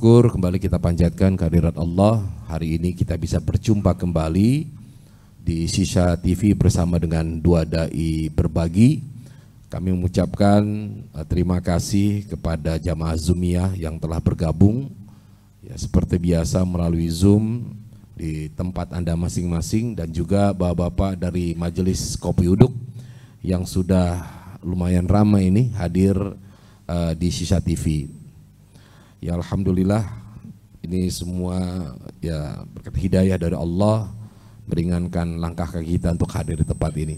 syukur kembali kita panjatkan kehadirat Allah. Hari ini kita bisa berjumpa kembali di Shisha TV bersama dengan dua dai berbagi. Kami mengucapkan terima kasih kepada jamaah Zoomiyah yang telah bergabung ya, seperti biasa melalui Zoom di tempat Anda masing-masing, dan juga bapak-bapak dari Majelis Kopi Uduk yang sudah lumayan ramai ini hadir di Shisha TV. Ya alhamdulillah, ini semua ya berkat hidayah dari Allah meringankan langkah kaki kita untuk hadir di tempat ini.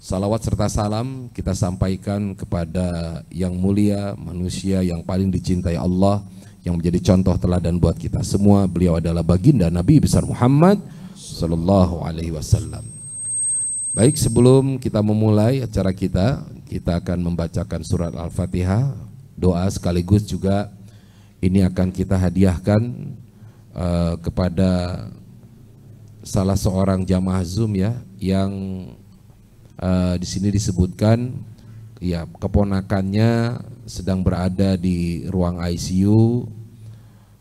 Salawat serta salam kita sampaikan kepada yang mulia, manusia yang paling dicintai Allah, yang menjadi contoh teladan buat kita semua. Beliau adalah baginda Nabi besar Muhammad sallallahu alaihi wasallam. Baik, sebelum kita memulai acara kita akan membacakan surat Al-Fatihah, doa sekaligus juga ini akan kita hadiahkan kepada salah seorang jamaah Zoom ya, yang di sini disebutkan ya keponakannya sedang berada di ruang ICU,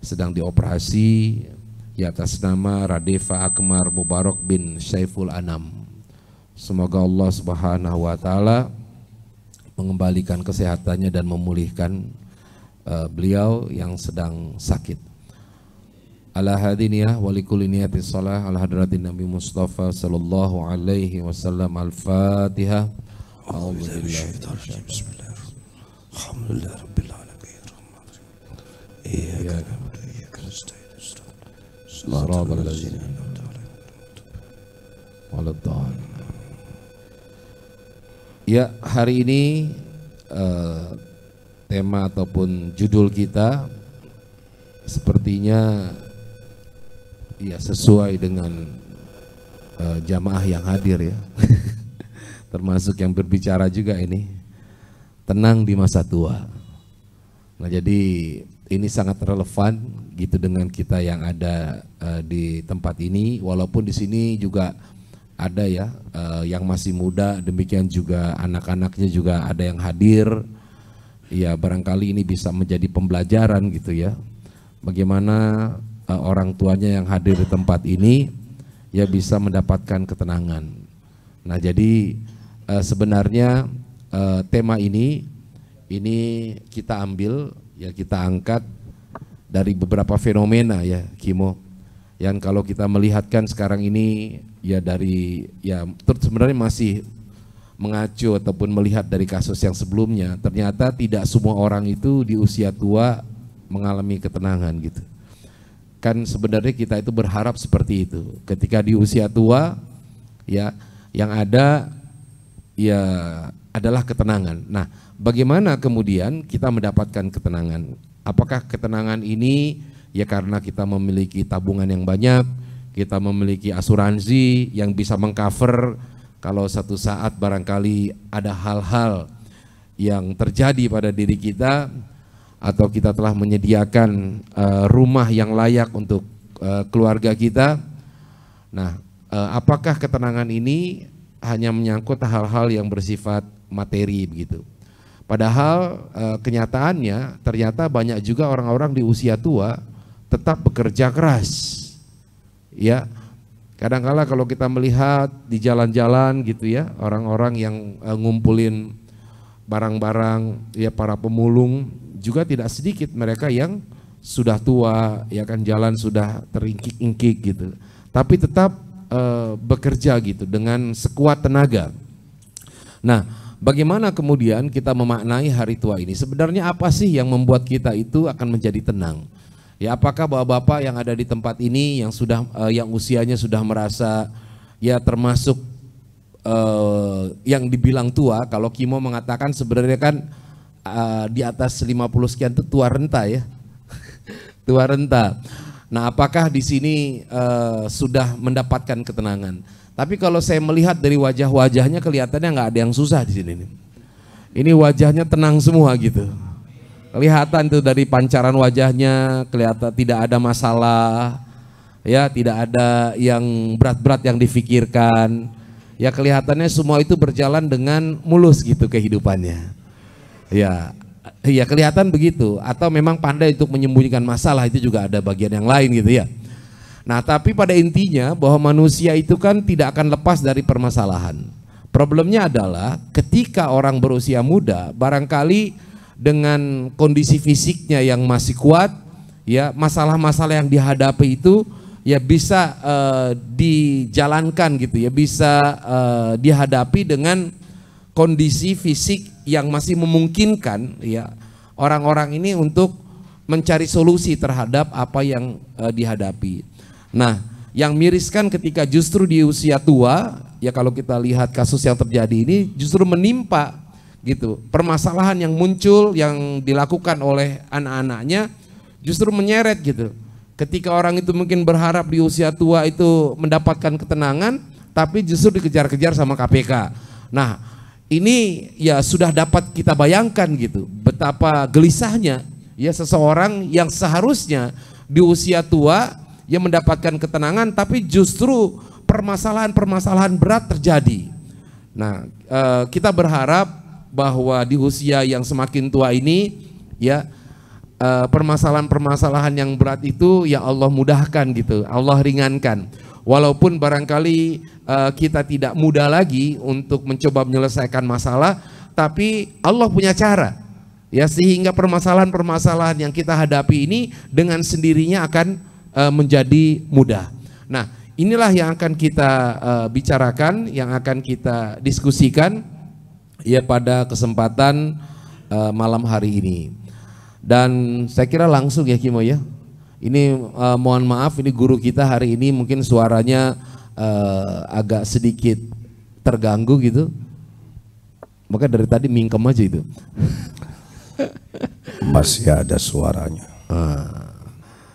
sedang dioperasi ya, atas nama Radefa Akmar Mubarak bin Syaiful Anam. Semoga Allah Subhanahu wa taala mengembalikan kesehatannya dan memulihkan beliau yang sedang sakit. Ala hadiniyah wa likulli niyatis shalah ala hadratin Nabi Mustafa sallallahu alaihi wasallam. Al-Fatihah. Alhamdulillah rabbil alamin. Iyyaka na'budu wa iyyaka nasta'in. Shiratal ladzina an'amta 'alaihim waladdallin. Ya, hari ini tema ataupun judul kita sepertinya ya sesuai dengan jamaah yang hadir ya. Termasuk yang berbicara juga ini, tenang di masa tua. Nah, jadi ini sangat relevan gitu dengan kita yang ada di tempat ini, walaupun di sini juga ada ya yang masih muda, demikian juga anak-anaknya juga ada yang hadir. Ya, barangkali ini bisa menjadi pembelajaran gitu ya, bagaimana orang tuanya yang hadir di tempat ini ya bisa mendapatkan ketenangan. Nah, jadi sebenarnya tema ini kita ambil ya, kita angkat dari beberapa fenomena ya Kimo, yang kalau kita melihatkan sekarang ini ya dari ya sebenarnya masih mengacu ataupun melihat dari kasus yang sebelumnya, ternyata tidak semua orang itu di usia tua mengalami ketenangan gitu. Kan sebenarnya kita itu berharap seperti itu. Ketika di usia tua ya yang ada ya adalah ketenangan. Nah, bagaimana kemudian kita mendapatkan ketenangan? Apakah ketenangan ini ya karena kita memiliki tabungan yang banyak, kita memiliki asuransi yang bisa mengcover kalau satu saat barangkali ada hal-hal yang terjadi pada diri kita, atau kita telah menyediakan rumah yang layak untuk keluarga kita. Nah, apakah ketenangan ini hanya menyangkut hal-hal yang bersifat materi begitu? Padahal kenyataannya ternyata banyak juga orang-orang di usia tua tetap bekerja keras. Ya, kadang-kala kalau kita melihat di jalan-jalan gitu ya, orang-orang yang ngumpulin barang-barang ya, para pemulung juga tidak sedikit mereka yang sudah tua ya kan, jalan sudah teringkik-ingkik gitu, tapi tetap bekerja gitu dengan sekuat tenaga. Nah, bagaimana kemudian kita memaknai hari tua ini? Sebenarnya apa sih yang membuat kita itu akan menjadi tenang? Ya, apakah bapak-bapak yang ada di tempat ini yang sudah yang usianya sudah merasa ya termasuk yang dibilang tua, kalau Kimo mengatakan sebenarnya kan di atas 50 sekian itu tua renta ya. Tua renta. Nah, apakah di sini sudah mendapatkan ketenangan? Tapi kalau saya melihat dari wajah-wajahnya kelihatannya nggak ada yang susah di sini. Ini wajahnya tenang semua gitu. Kelihatan tuh dari pancaran wajahnya, kelihatan tidak ada masalah, ya tidak ada yang berat-berat yang difikirkan. Ya kelihatannya semua itu berjalan dengan mulus gitu kehidupannya. Ya Ya kelihatan begitu, atau memang pandai untuk menyembunyikan masalah, itu juga ada bagian yang lain gitu ya. Nah, tapi pada intinya bahwa manusia itu kan tidak akan lepas dari permasalahan. Problemnya adalah ketika orang berusia muda, barangkali dengan kondisi fisiknya yang masih kuat, ya masalah-masalah yang dihadapi itu ya bisa dijalankan gitu ya, bisa dihadapi dengan kondisi fisik yang masih memungkinkan ya orang-orang ini untuk mencari solusi terhadap apa yang dihadapi. Nah, yang miriskan ketika justru di usia tua, ya kalau kita lihat kasus yang terjadi ini justru menimpa gitu. Permasalahan yang muncul yang dilakukan oleh anak-anaknya justru menyeret gitu. Ketika orang itu mungkin berharap di usia tua itu mendapatkan ketenangan, tapi justru dikejar-kejar sama KPK. Nah, ini ya sudah dapat kita bayangkan gitu, betapa gelisahnya ya seseorang yang seharusnya di usia tua yang mendapatkan ketenangan, tapi justru permasalahan-permasalahan berat terjadi. Nah, kita berharap bahwa di usia yang semakin tua ini, ya permasalahan-permasalahan yang berat itu ya Allah mudahkan gitu, Allah ringankan. Walaupun barangkali kita tidak mudah lagi untuk mencoba menyelesaikan masalah, tapi Allah punya cara, ya sehingga permasalahan-permasalahan yang kita hadapi ini dengan sendirinya akan menjadi mudah. Nah, inilah yang akan kita bicarakan, yang akan kita diskusikan ya pada kesempatan malam hari ini. Dan saya kira langsung ya Kimo ya. Ini mohon maaf, ini guru kita hari ini mungkin suaranya agak sedikit terganggu gitu. Maka dari tadi mingkem aja itu. Masih ada suaranya.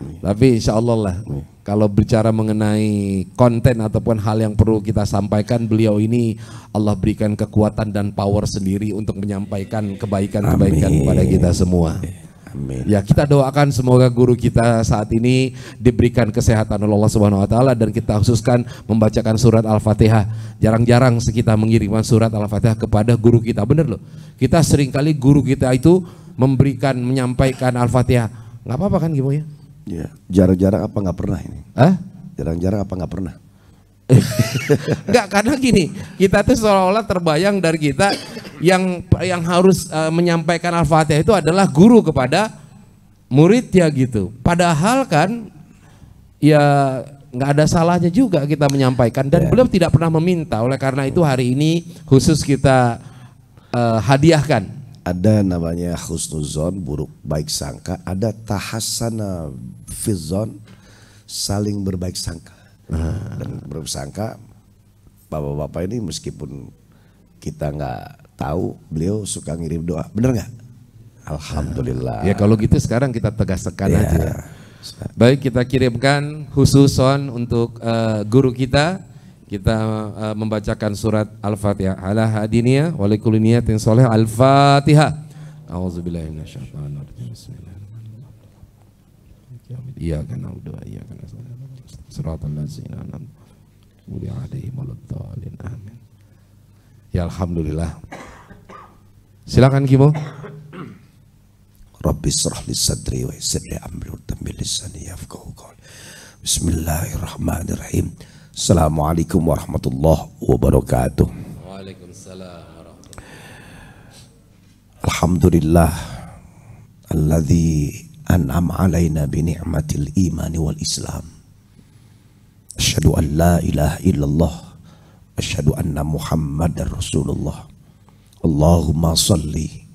Tapi insya Allah lah, kalau bicara mengenai konten ataupun hal yang perlu kita sampaikan, beliau ini Allah berikan kekuatan dan power sendiri untuk menyampaikan kebaikan-kebaikan kepada kita semua. Amin. Ya, kita doakan semoga guru kita saat ini diberikan kesehatan oleh Allah Subhanahu wa taala, dan kita khususkan membacakan surat Al-Fatihah. Jarang-jarang kita mengirimkan surat Al-Fatihah kepada guru kita. Bener loh. Kita seringkali guru kita itu menyampaikan Al-Fatihah. Nggak apa-apa kan Gimo ya? Ya, jarang-jarang apa nggak pernah ini? Hah? Jarang-jarang apa nggak pernah? Enggak, karena gini, kita tuh seolah-olah terbayang dari kita yang harus menyampaikan Al-Fatihah itu adalah guru kepada muridnya gitu. Padahal kan ya nggak ada salahnya juga kita menyampaikan, dan beliau tidak pernah meminta. Oleh karena itu hari ini khusus kita hadiahkan. Ada namanya husnuzon, buruk baik sangka. Ada tahassana fizon, saling berbaik sangka. Dan berbaik sangka, bapak-bapak ini meskipun kita nggak tahu, beliau suka ngirim doa. Bener nggak? Alhamdulillah. Ya kalau gitu sekarang kita tegaskan aja. Baik, kita kirimkan khususon untuk guru kita. Kita membacakan surat Al-Fatihah. Ala hadiniyah wa likulli niyatin sholih. Al-Fatihah. A'udzubillahi minasyaitonir rajim. Bismillahirrahmanirrahim. Iyyaka na'budu wa iyyaka nasta'in. Shiratal ladzina an'amta 'alaihim waladdallin. Amin. Ya alhamdulillah. Silakan Kimo. Rabbi shrah li sadri wa yassir li amri wa tammil lisani yafqahu qawli. Bismillahirrahmanirrahim. Assalamualaikum warahmatullahi wabarakatuh. Waalaikumsalam warahmatullahi. Alhamdulillah alladzi an'ama alaina bi ni'matil imani wal islam. Asyhadu an la ilaha illallah, asyhadu anna muhammadar rasulullah. Allahumma salli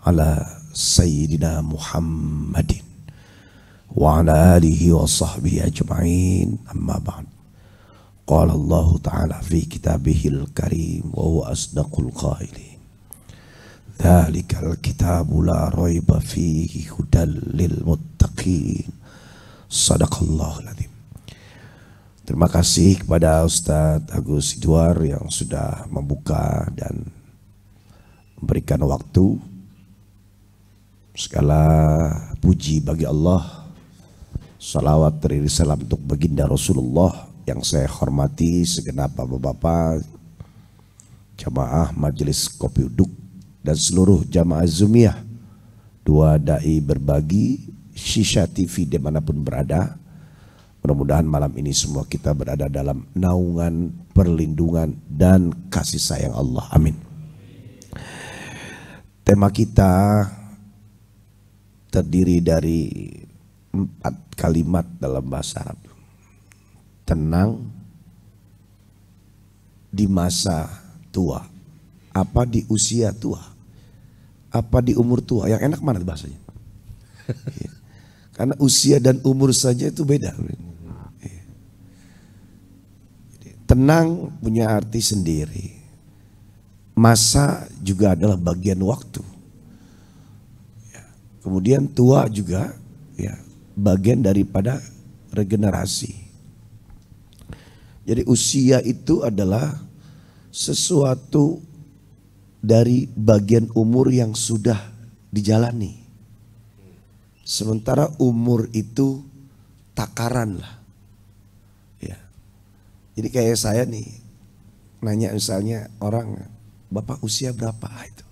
ala sayyidina Muhammadin wa ala alihi wa sahbihi ajma'in, amma ba'd. Qala Allah Ta'ala fi kitabihil karim wa huwa asdaqul qailin. Dzalikal kitabu la raiba fihi hudal lil muttaqin. Shadaqallahul adzim. Terima kasih kepada Ustadz Agus Sidwar yang sudah membuka dan memberikan waktu. Segala puji bagi Allah. Salawat dari salam untuk baginda Rasulullah. Yang saya hormati segenap bapak-bapak, jamaah majelis kopi uduk, dan seluruh jamaah Zumiyah dua dai berbagi, Shisha TV dimanapun berada. Mudah-mudahan malam ini semua kita berada dalam naungan, perlindungan, dan kasih sayang Allah. Amin. Tema kita terdiri dari 4 kalimat dalam bahasa Arab. Tenang di masa tua. Apa di usia tua? Apa di umur tua? Yang enak mana bahasanya? Karena usia dan umur saja itu beda. Tenang punya arti sendiri. Masa juga adalah bagian waktu. Kemudian tua juga ya bagian daripada regenerasi. Jadi usia itu adalah sesuatu dari bagian umur yang sudah dijalani. Sementara umur itu takaran lah. Ya. Jadi kayak saya nih nanya misalnya orang, Bapak usia berapa? Itu.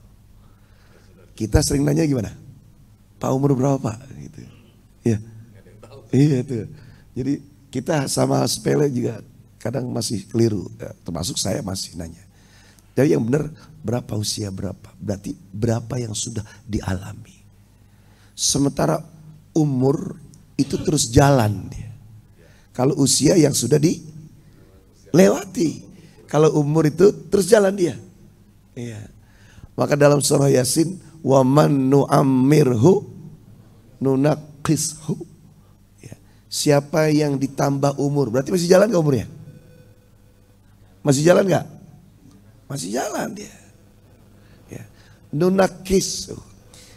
Kita sering nanya gimana? Pak umur berapa Pak? Gitu. Ya. Iya itu. Jadi kita sama sepele juga kadang masih keliru. Ya, termasuk saya masih nanya. Jadi yang benar berapa usia berapa? Berarti berapa yang sudah dialami. Sementara umur itu terus jalan dia. Kalau usia yang sudah dilewati. Kalau umur itu terus jalan dia. Iya. Maka dalam surah Yasin, wa man nu'ammirhu nunaqishu. Ya. Siapa yang ditambah umur, berarti masih jalan gak umurnya? Masih jalan gak? Masih jalan dia. Ya. Nunaqishu.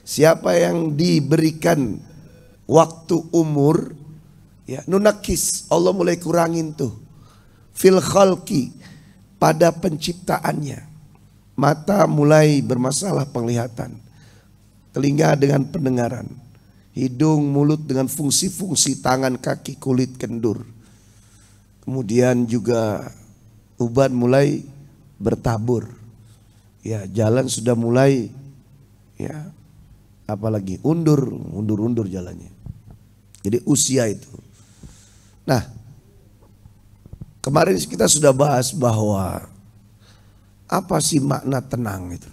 Siapa yang diberikan waktu umur, ya nunakis, Allah mulai kurangin tuh. Fil khalqi, pada penciptaannya. Mata mulai bermasalah penglihatan. Telinga dengan pendengaran. Hidung, mulut dengan fungsi-fungsi tangan, kaki, kulit, kendur. Kemudian juga uban mulai bertabur. Ya, jalan sudah mulai ya apalagi undur jalannya. Jadi usia itu. Nah, kemarin kita sudah bahas bahwa apa sih makna tenang itu?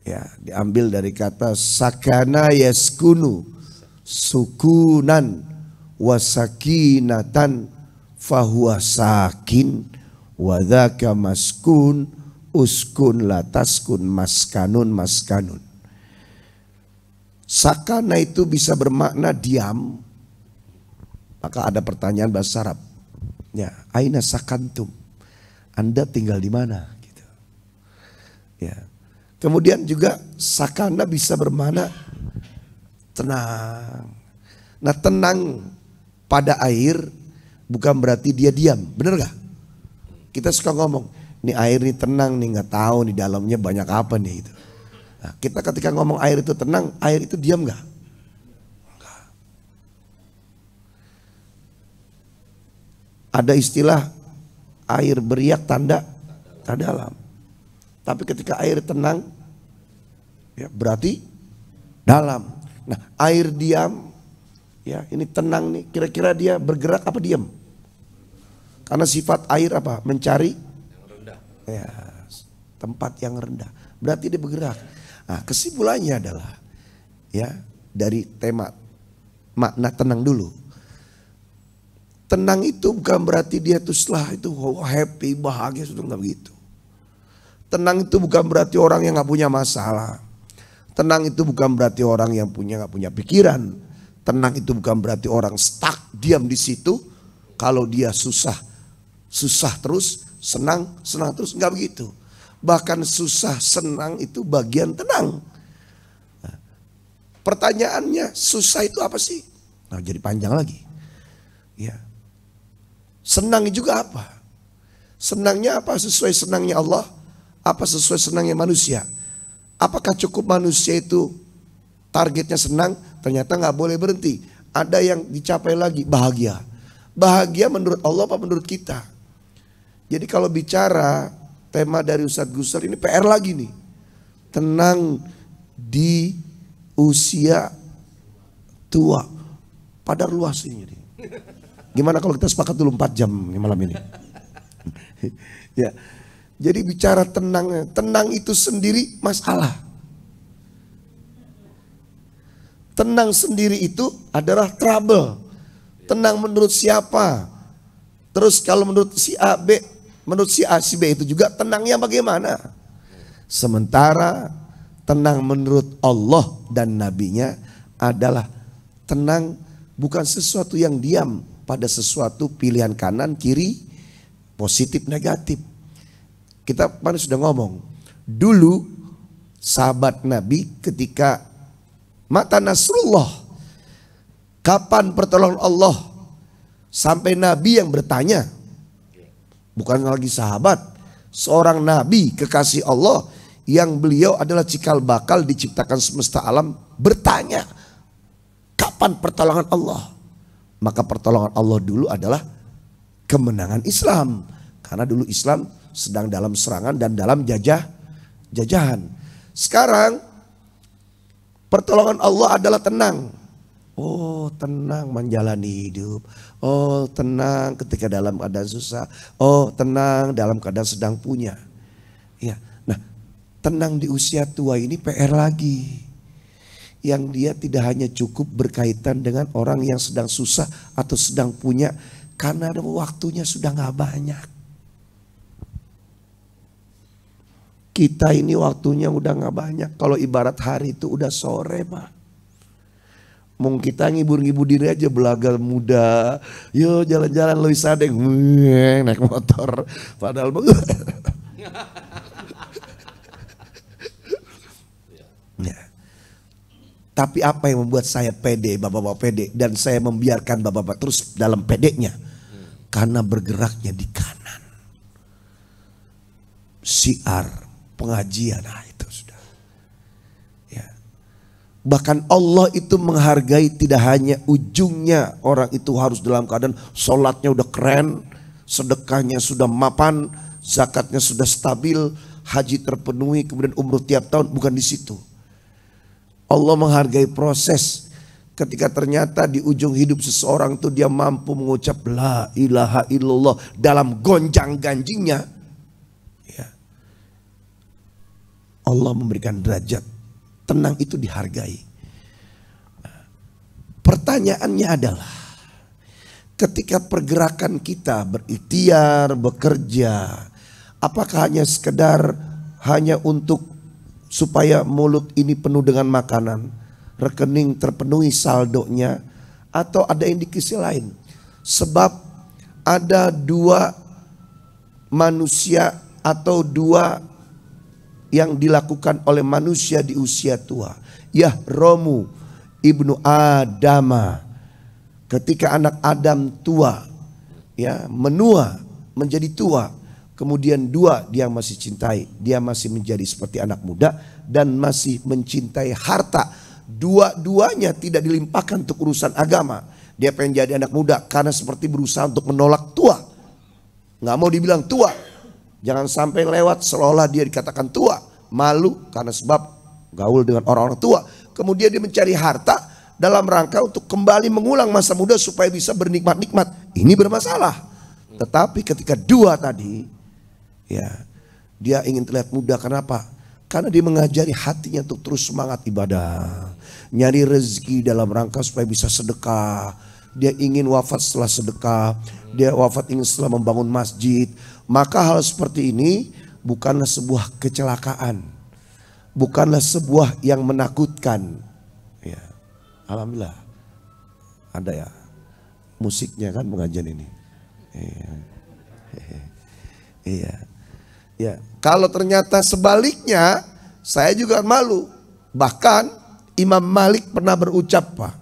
Ya, diambil dari kata sakana yaskunu, sukunan wasakinatan fahuwa sakin wadhaka maskun uskun lataskun maskanun maskanun. Sakana itu bisa bermakna diam. Maka ada pertanyaan bahasa Arab. Ya, aina sakantum? Anda tinggal di mana? Gitu. Ya. Kemudian juga sakana bisa bermakna tenang. Nah, tenang pada air bukan berarti dia diam, benar gak? Kita suka ngomong, nih air ini tenang nih, nggak tahu di dalamnya banyak apa nih itu. Nah, kita ketika ngomong air itu tenang, air itu diam gak? Enggak. Ada istilah air beriak tanda tak dalam. Tapi ketika air tenang, ya berarti dalam. Nah, air diam, ya ini tenang nih. Kira-kira dia bergerak apa diam? Karena sifat air apa? Mencari yang rendah. Ya, tempat yang rendah. Berarti dia bergerak. Nah, kesimpulannya adalah ya dari tema makna tenang dulu. Tenang itu bukan berarti dia tuh setelah itu happy, bahagia, sudah nggak begitu. Tenang itu bukan berarti orang yang nggak punya masalah. Tenang itu bukan berarti orang yang nggak punya pikiran. Tenang itu bukan berarti orang stuck diam di situ. Kalau dia susah terus, senang terus, nggak begitu. Bahkan susah senang itu bagian tenang. Nah, pertanyaannya susah itu apa sih? Nah, jadi panjang lagi. Ya. Senang juga apa? Senangnya apa sesuai senangnya Allah? Apa sesuai senangnya manusia? Apakah cukup manusia itu targetnya senang? Ternyata nggak boleh berhenti. Ada yang dicapai lagi bahagia. Bahagia menurut Allah apa menurut kita? Jadi kalau bicara tema dari Ustadz Gusar ini PR lagi nih. Tenang di usia tua. Padar luas ini. Gimana kalau kita sepakat dulu 4 jam malam ini? Ya. Jadi bicara tenang itu sendiri masalah. Tenang sendiri itu adalah trouble. Tenang menurut siapa? Terus kalau menurut si A, B, menurut si A, si B itu juga tenangnya bagaimana? Sementara tenang menurut Allah dan Nabi-Nya adalah tenang bukan sesuatu yang diam pada sesuatu pilihan kanan, kiri, positif, negatif. Kita mana sudah ngomong. Dulu sahabat Nabi ketika mata Nasrullah, kapan pertolongan Allah? Sampai Nabi yang bertanya, bukan lagi sahabat, seorang Nabi kekasih Allah yang beliau adalah cikal bakal diciptakan semesta alam bertanya, kapan pertolongan Allah? Maka pertolongan Allah dulu adalah kemenangan Islam. Karena dulu Islam sedang dalam serangan dan dalam jajahan. Sekarang pertolongan Allah adalah tenang. Oh tenang menjalani hidup. Oh tenang ketika dalam keadaan susah. Oh tenang dalam keadaan sedang punya. Ya, nah tenang di usia tua ini PR lagi. Yang dia tidak hanya cukup berkaitan dengan orang yang sedang susah atau sedang punya. Karena waktunya sudah gak banyak. Kita ini waktunya udah gak banyak. Kalau ibarat hari itu udah sore Pak. Mau kita ngibur-ngibur diri aja belaga muda. Yo jalan-jalan lo sadeng naik motor. Padahal ya. Tapi apa yang membuat saya pede, bapak-bapak pede, dan saya membiarkan bapak-bapak terus dalam pedenya? Karena bergeraknya di kanan. Syiar pengajian, nah itu sudah. Ya. Bahkan Allah itu menghargai tidak hanya ujungnya orang itu harus dalam keadaan sholatnya udah keren, sedekahnya sudah mapan, zakatnya sudah stabil, haji terpenuhi, kemudian umroh tiap tahun, bukan di situ. Allah menghargai proses ketika ternyata di ujung hidup seseorang itu dia mampu mengucap la ilaha illallah dalam gonjang ganjingnya. Ya. Allah memberikan derajat tenang itu dihargai. Pertanyaannya adalah ketika pergerakan kita berikhtiar, bekerja, apakah hanya sekedar hanya untuk supaya mulut ini penuh dengan makanan, rekening terpenuhi saldonya, atau ada indikasi lain? Sebab ada dua manusia atau dua yang dilakukan oleh manusia di usia tua. Yahromu ibnu Adama, ketika anak Adam tua, ya menua menjadi tua. Kemudian dua dia masih cintai, dia masih menjadi seperti anak muda dan masih mencintai harta. Dua-duanya tidak dilimpahkan untuk urusan agama. Dia pengen jadi anak muda karena seperti berusaha untuk menolak tua. Nggak mau dibilang tua. Jangan sampai lewat seolah dia dikatakan tua. Malu karena sebab gaul dengan orang-orang tua. Kemudian dia mencari harta dalam rangka untuk kembali mengulang masa muda supaya bisa bernikmat-nikmat. Ini bermasalah. Tetapi ketika dua tadi, ya, dia ingin terlihat muda. Kenapa? Karena dia mengajari hatinya untuk terus semangat ibadah, nyari rezeki dalam rangka supaya bisa sedekah. Dia ingin wafat setelah sedekah, dia wafat ingin setelah membangun masjid. Maka hal seperti ini bukanlah sebuah kecelakaan, bukanlah sebuah yang menakutkan. Ya, alhamdulillah ada ya musiknya kan pengajian ini. Iya. Ya, kalau ternyata sebaliknya, saya juga malu. Bahkan Imam Malik pernah berucap, Pak,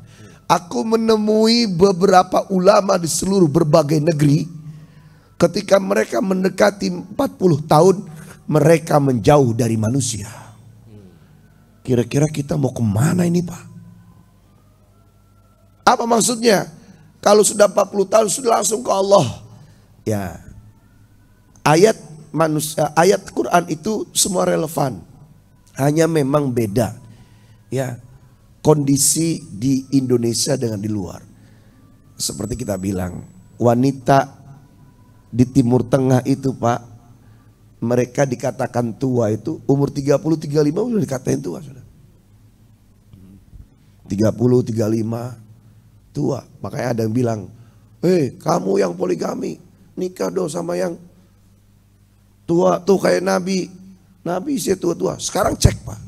aku menemui beberapa ulama di seluruh berbagai negeri. Ketika mereka mendekati 40 tahun, mereka menjauh dari manusia. Kira-kira kita mau kemana ini, Pak? Apa maksudnya? Kalau sudah 40 tahun sudah langsung ke Allah. Ya, ayat Quran itu semua relevan, hanya memang beda. Ya, kondisi di Indonesia dengan di luar. Seperti kita bilang, wanita di Timur Tengah itu Pak, mereka dikatakan tua itu umur 30-35 udah dikatain tua sudah. 30-35 tua. Makanya ada yang bilang, kamu yang poligami nikah dong sama yang tua tuh kayak Nabi. Nabi istri tua-tua. Sekarang cek Pak,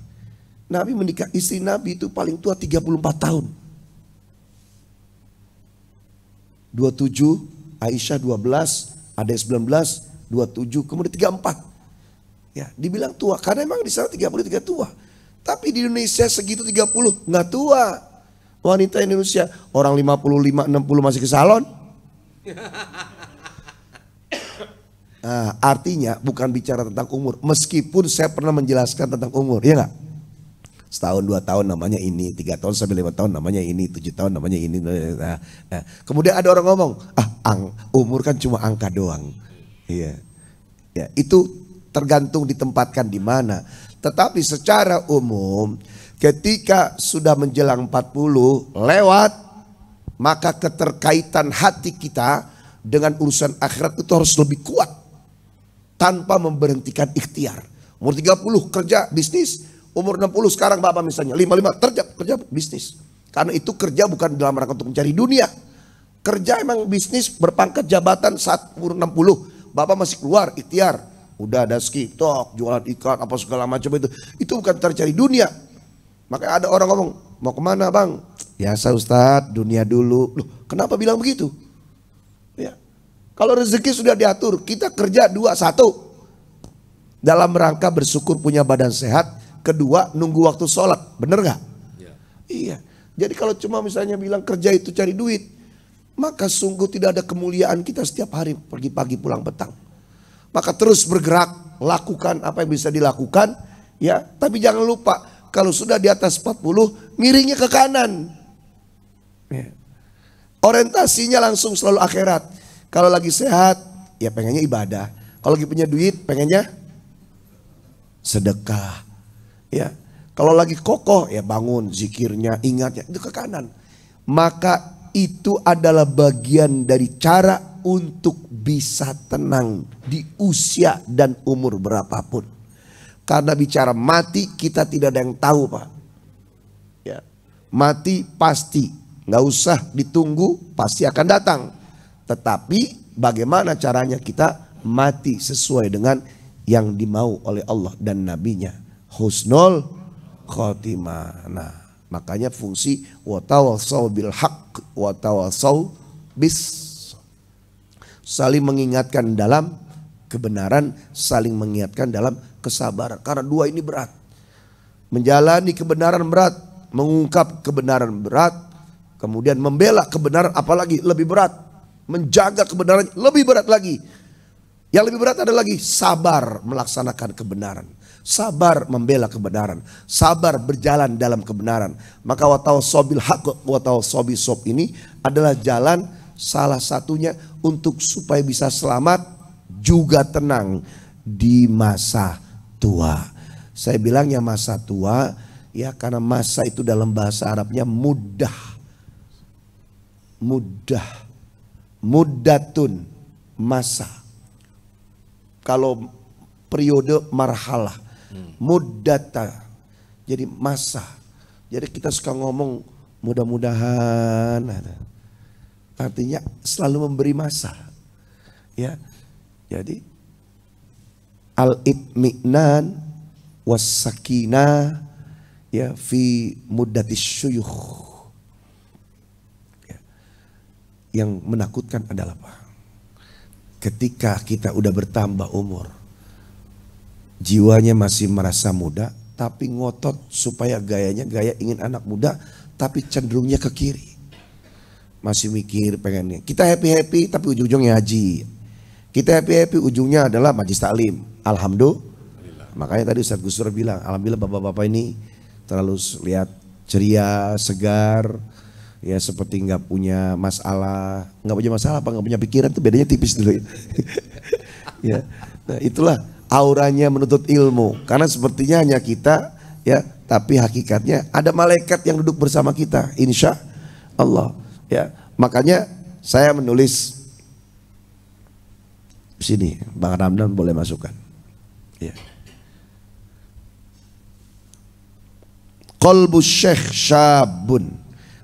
Nabi menikah, istri Nabi itu paling tua 34 tahun. 27, Aisyah 12, ada 19, 27, kemudian 34. Ya, dibilang tua karena emang di sana 33 tua. Tapi di Indonesia segitu 30 nggak tua. Wanita Indonesia orang 55, 60 masih ke salon. Nah, artinya bukan bicara tentang umur. Meskipun saya pernah menjelaskan tentang umur, ya nggak? Setahun 2 tahun namanya ini, 3 tahun sampai 5 tahun namanya ini, 7 tahun namanya ini. Nah, kemudian ada orang ngomong, umur kan cuma angka doang. Iya, ya itu tergantung ditempatkan di mana. Tetapi secara umum, ketika sudah menjelang 40 lewat, maka keterkaitan hati kita dengan urusan akhirat itu harus lebih kuat. Tanpa memberhentikan ikhtiar. Umur 30 kerja bisnis, umur 60 sekarang Bapak misalnya 55 kerja bisnis. Karena itu kerja bukan dalam rangka untuk mencari dunia. Kerja emang bisnis berpangkat jabatan saat umur 60. Bapak masih keluar ikhtiar. Udah ada skitok, jualan ikan apa segala macam itu. Itu bukan cari dunia. Makanya ada orang ngomong, mau kemana Bang? Biasa Ustadz, dunia dulu. Loh, kenapa bilang begitu? Ya. Kalau rezeki sudah diatur, kita kerja 2, 1. Dalam rangka bersyukur punya badan sehat. 2, nunggu waktu sholat. Bener gak? Ya. Iya. Jadi kalau cuma misalnya bilang kerja itu cari duit, maka sungguh tidak ada kemuliaan kita setiap hari pagi-pagi pulang petang. Maka terus bergerak, lakukan apa yang bisa dilakukan. Ya, tapi jangan lupa kalau sudah di atas 40, miringnya ke kanan. Ya. Orientasinya langsung selalu akhirat. Kalau lagi sehat, ya pengennya ibadah. Kalau lagi punya duit, pengennya sedekah. Ya, kalau lagi kokoh, ya bangun, zikirnya, ingatnya, itu ke kanan. Maka itu adalah bagian dari cara untuk bisa tenang di usia dan umur berapapun. Karena bicara mati, kita tidak ada yang tahu Pak. Ya, mati pasti, nggak usah ditunggu, pasti akan datang. Tetapi bagaimana caranya kita mati sesuai dengan yang dimau oleh Allah dan Nabi-Nya. Husnul khotimah. Nah, makanya fungsi watawassaw bil haqq watawassaw bis, saling mengingatkan dalam kebenaran, saling mengingatkan dalam kesabaran. Karena 2 ini berat. Menjalani kebenaran berat, mengungkap kebenaran berat, kemudian membela kebenaran apalagi lebih berat. Menjaga kebenaran lebih berat lagi. Yang lebih berat adalah lagi sabar melaksanakan kebenaran, sabar membela kebenaran, sabar berjalan dalam kebenaran. Maka watawassaw bil haqq watawassaw bis sabr ini adalah jalan salah satunya untuk supaya bisa selamat juga tenang di masa tua. Saya bilangnya masa tua ya karena masa itu dalam bahasa Arabnya mudah. Muddatun, masa. Kalau periode marhalah, muddata, jadi masa. Jadi kita suka ngomong mudah-mudahan, artinya selalu memberi masa. Ya, jadi al-itminan was-sakinah ya fi muddatis syuyukh. Yang menakutkan adalah apa? Ketika kita udah bertambah umur, jiwanya masih merasa muda, tapi ngotot supaya gayanya gaya ingin anak muda, tapi cenderungnya ke kiri. Masih mikir pengennya. Kita happy-happy tapi ujung-ujungnya haji. Kita happy-happy ujungnya adalah majlis taklim. Alhamdulillah. Makanya tadi Ustaz Gus Dur bilang, alhamdulillah bapak-bapak ini terlalu lihat ceria, segar. Ya seperti nggak punya masalah, nggak punya pikiran tuh bedanya tipis dulu. Ya, nah itulah auranya menuntut ilmu. Karena sepertinya hanya kita ya tapi hakikatnya ada malaikat yang duduk bersama kita, insya Allah. Ya, makanya saya menulis sini, Bang Ramdan boleh masukkan. Ya. Qalbu syekh syabun,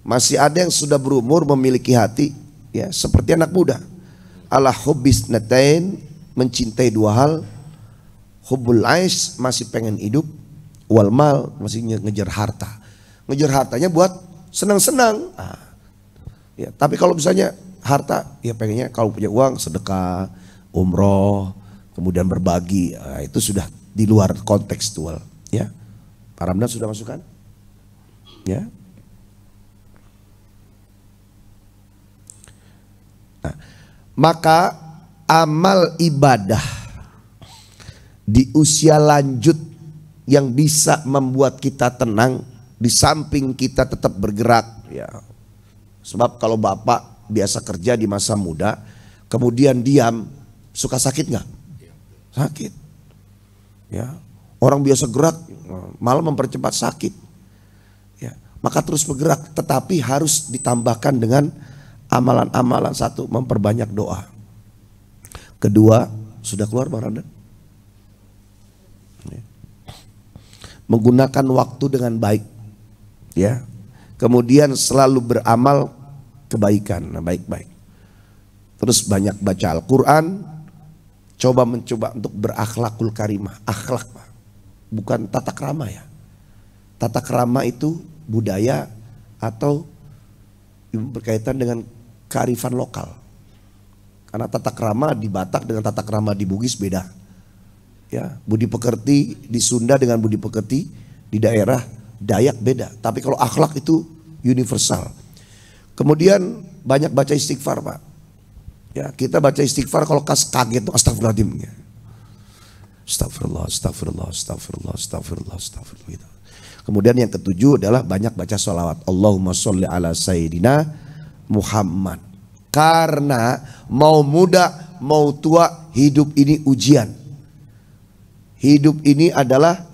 masih ada yang sudah berumur memiliki hati ya seperti anak muda. Ala hubbis natain, mencintai dua hal. Hubbul ais, masih pengen hidup. Wal mal, masih ngejar harta. Ngejar hartanya buat senang-senang. Ya, tapi kalau misalnya harta, ya pengennya kalau punya uang sedekah, umroh, kemudian berbagi. Itu sudah di luar kontekstual. Ya, Pak Ramdan sudah masukkan? Ya. Nah, maka amal ibadah di usia lanjut yang bisa membuat kita tenang di samping kita tetap bergerak ya. Sebab kalau bapak biasa kerja di masa muda kemudian diam, suka sakit nggak? Sakit. Ya. Orang biasa gerak malah mempercepat sakit. Ya. Maka terus bergerak, tetapi harus ditambahkan dengan amalan-amalan. Satu, memperbanyak doa. Kedua, sudah keluar Bang Ramdan? Menggunakan waktu dengan baik, ya. Kemudian selalu beramal kebaikan, baik-baik. Terus banyak baca Al-Quran, mencoba untuk berakhlakul karimah, akhlak Pak, bukan tata krama ya. Tata krama itu budaya atau berkaitan dengan kearifan lokal. Karena tata krama di Batak dengan tata krama di Bugis beda. Ya, budi pekerti di Sunda dengan budi pekerti di daerah Dayak beda. Tapi kalau akhlak itu universal. Kemudian banyak baca istighfar Pak. Ya, kita baca istighfar kalau kaget itu astagfirullahaladzim. Astagfirullah, astagfirullah, astagfirullah, astagfirullah, astagfirullah. Gitu. Kemudian yang ketujuh adalah banyak baca sholawat. Allahumma sholli ala sayyidina Muhammad. Karena mau muda mau tua hidup ini ujian. Hidup ini adalah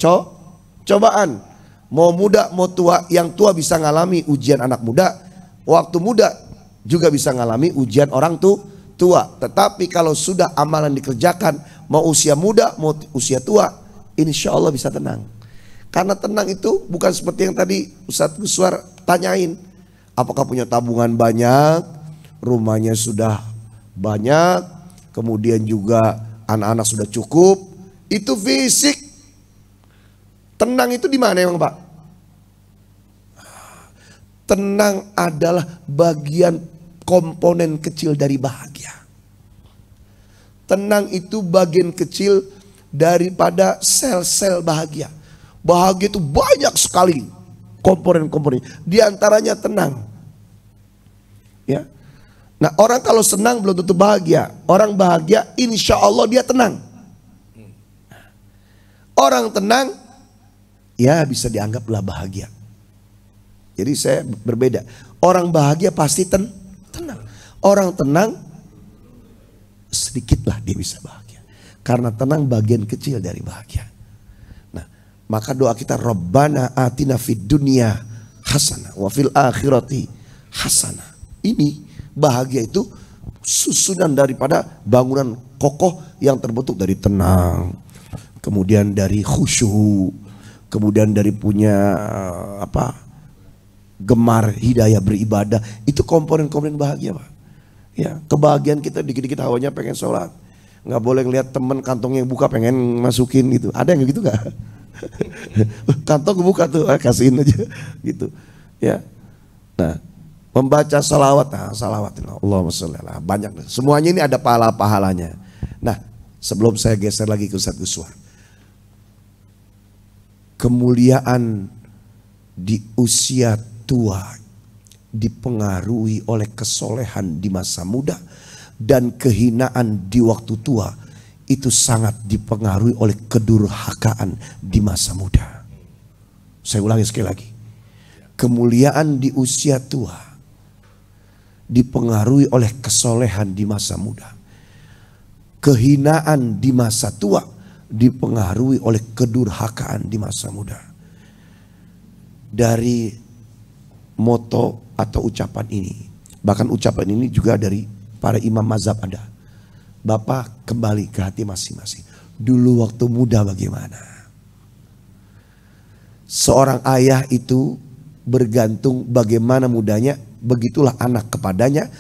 cobaan. Mau muda mau tua, yang tua bisa ngalami ujian anak muda, waktu muda juga bisa ngalami ujian orang tua. Tetapi kalau sudah amalan dikerjakan, mau usia muda mau usia tua, insya Allah bisa tenang. Karena tenang itu bukan seperti yang tadi Ustadz Guswar tanyain, apakah punya tabungan banyak, rumahnya sudah banyak, kemudian juga anak-anak sudah cukup. Itu fisik. Tenang itu di mana emang Pak? Tenang adalah bagian komponen kecil dari bahagia. Tenang itu bagian kecil daripada sel-sel bahagia. Bahagia itu banyak sekali komponen-komponen. Di antaranya tenang. Ya. Nah, orang kalau senang belum tentu bahagia. Orang bahagia insya Allah dia tenang. Orang tenang ya bisa dianggaplah bahagia. Jadi saya berbeda. Orang bahagia pasti tenang. Orang tenang sedikitlah dia bisa bahagia. Karena tenang bagian kecil dari bahagia. Nah, maka doa kita Rabbana atina fid dunya hasanah wa fil akhirati hasanah. Ini bahagia itu susunan daripada bangunan kokoh yang terbentuk dari tenang, kemudian dari khusyuk, kemudian dari punya gemar hidayah beribadah. Itu komponen-komponen bahagia Pak. Ya, kebahagiaan kita dikit-dikit hawanya pengen sholat, nggak boleh ngeliat temen kantongnya yang buka pengen masukin gitu. Ada yang gitu nggak? Kantong buka tuh, kasihin aja gitu. Ya, nah membaca salawat, Allahumma sholli ala, banyak. Semuanya ini ada pahala-pahalanya. Nah, sebelum saya geser lagi ke Ustadz Guswar, kemuliaan di usia tua dipengaruhi oleh kesolehan di masa muda, dan kehinaan di waktu tua itu sangat dipengaruhi oleh kedurhakaan di masa muda. Saya ulangi sekali lagi, kemuliaan di usia tua dipengaruhi oleh kesolehan di masa muda, kehinaan di masa tua dipengaruhi oleh kedurhakaan di masa muda. dari moto atau ucapan ini. Bahkan ucapan ini juga dari para imam mazhab ada. Bapak kembali ke hati masing-masing. Dulu waktu muda bagaimana? Seorang ayah itu bergantung bagaimana mudanya, begitulah anak kepadanya.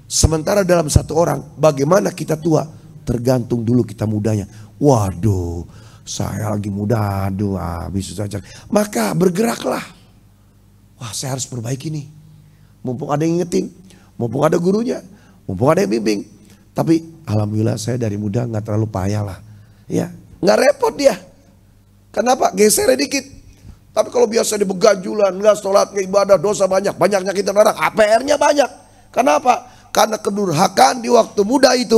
Sementara dalam satu orang, bagaimana kita tua, tergantung dulu kita mudanya. Waduh, saya lagi muda, aduh habis saja. Maka bergeraklah. Wah, saya harus perbaiki nih. Mumpung ada yang ingetin, mumpung ada gurunya, mumpung ada yang bimbing. Tapi alhamdulillah saya dari muda nggak terlalu payah lah. Ya, nggak repot dia. Kenapa? Geser dikit. Tapi kalau biasa di begajulan, nggak sholat, nggak ibadah, dosa banyak, banyaknya kita orang, APR-nya banyak. Kenapa? Karena kedurhakaan di waktu muda itu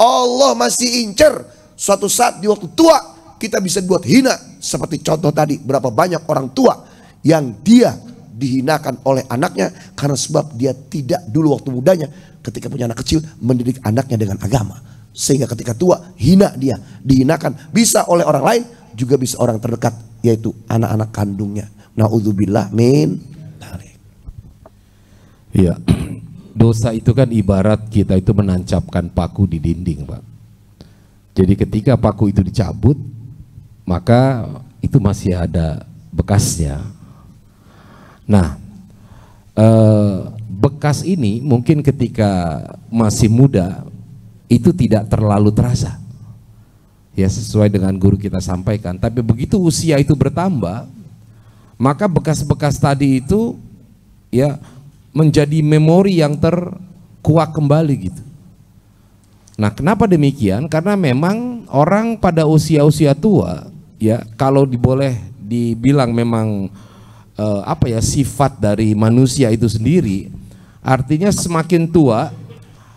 Allah masih incer. Suatu saat di waktu tua kita bisa buat hina. Seperti contoh tadi, berapa banyak orang tua yang dia dihinakan oleh anaknya karena sebab dia tidak dulu waktu mudanya ketika punya anak kecil mendidik anaknya dengan agama. Sehingga ketika tua hina dia, dihinakan. Bisa oleh orang lain, juga bisa orang terdekat, yaitu anak-anak kandungnya. Na'udzubillah min dzalik. Iya. Dosa itu kan ibarat kita itu menancapkan paku di dinding, Pak. Jadi ketika paku itu dicabut, maka itu masih ada bekasnya. Nah, bekas ini mungkin ketika masih muda itu tidak terlalu terasa. Ya, sesuai dengan guru kita sampaikan. Tapi begitu usia itu bertambah, maka bekas-bekas tadi itu ya menjadi memori yang terkuak kembali gitu. Nah, kenapa demikian? Karena memang orang pada usia-usia tua, ya kalau boleh dibilang memang sifat dari manusia itu sendiri, artinya semakin tua,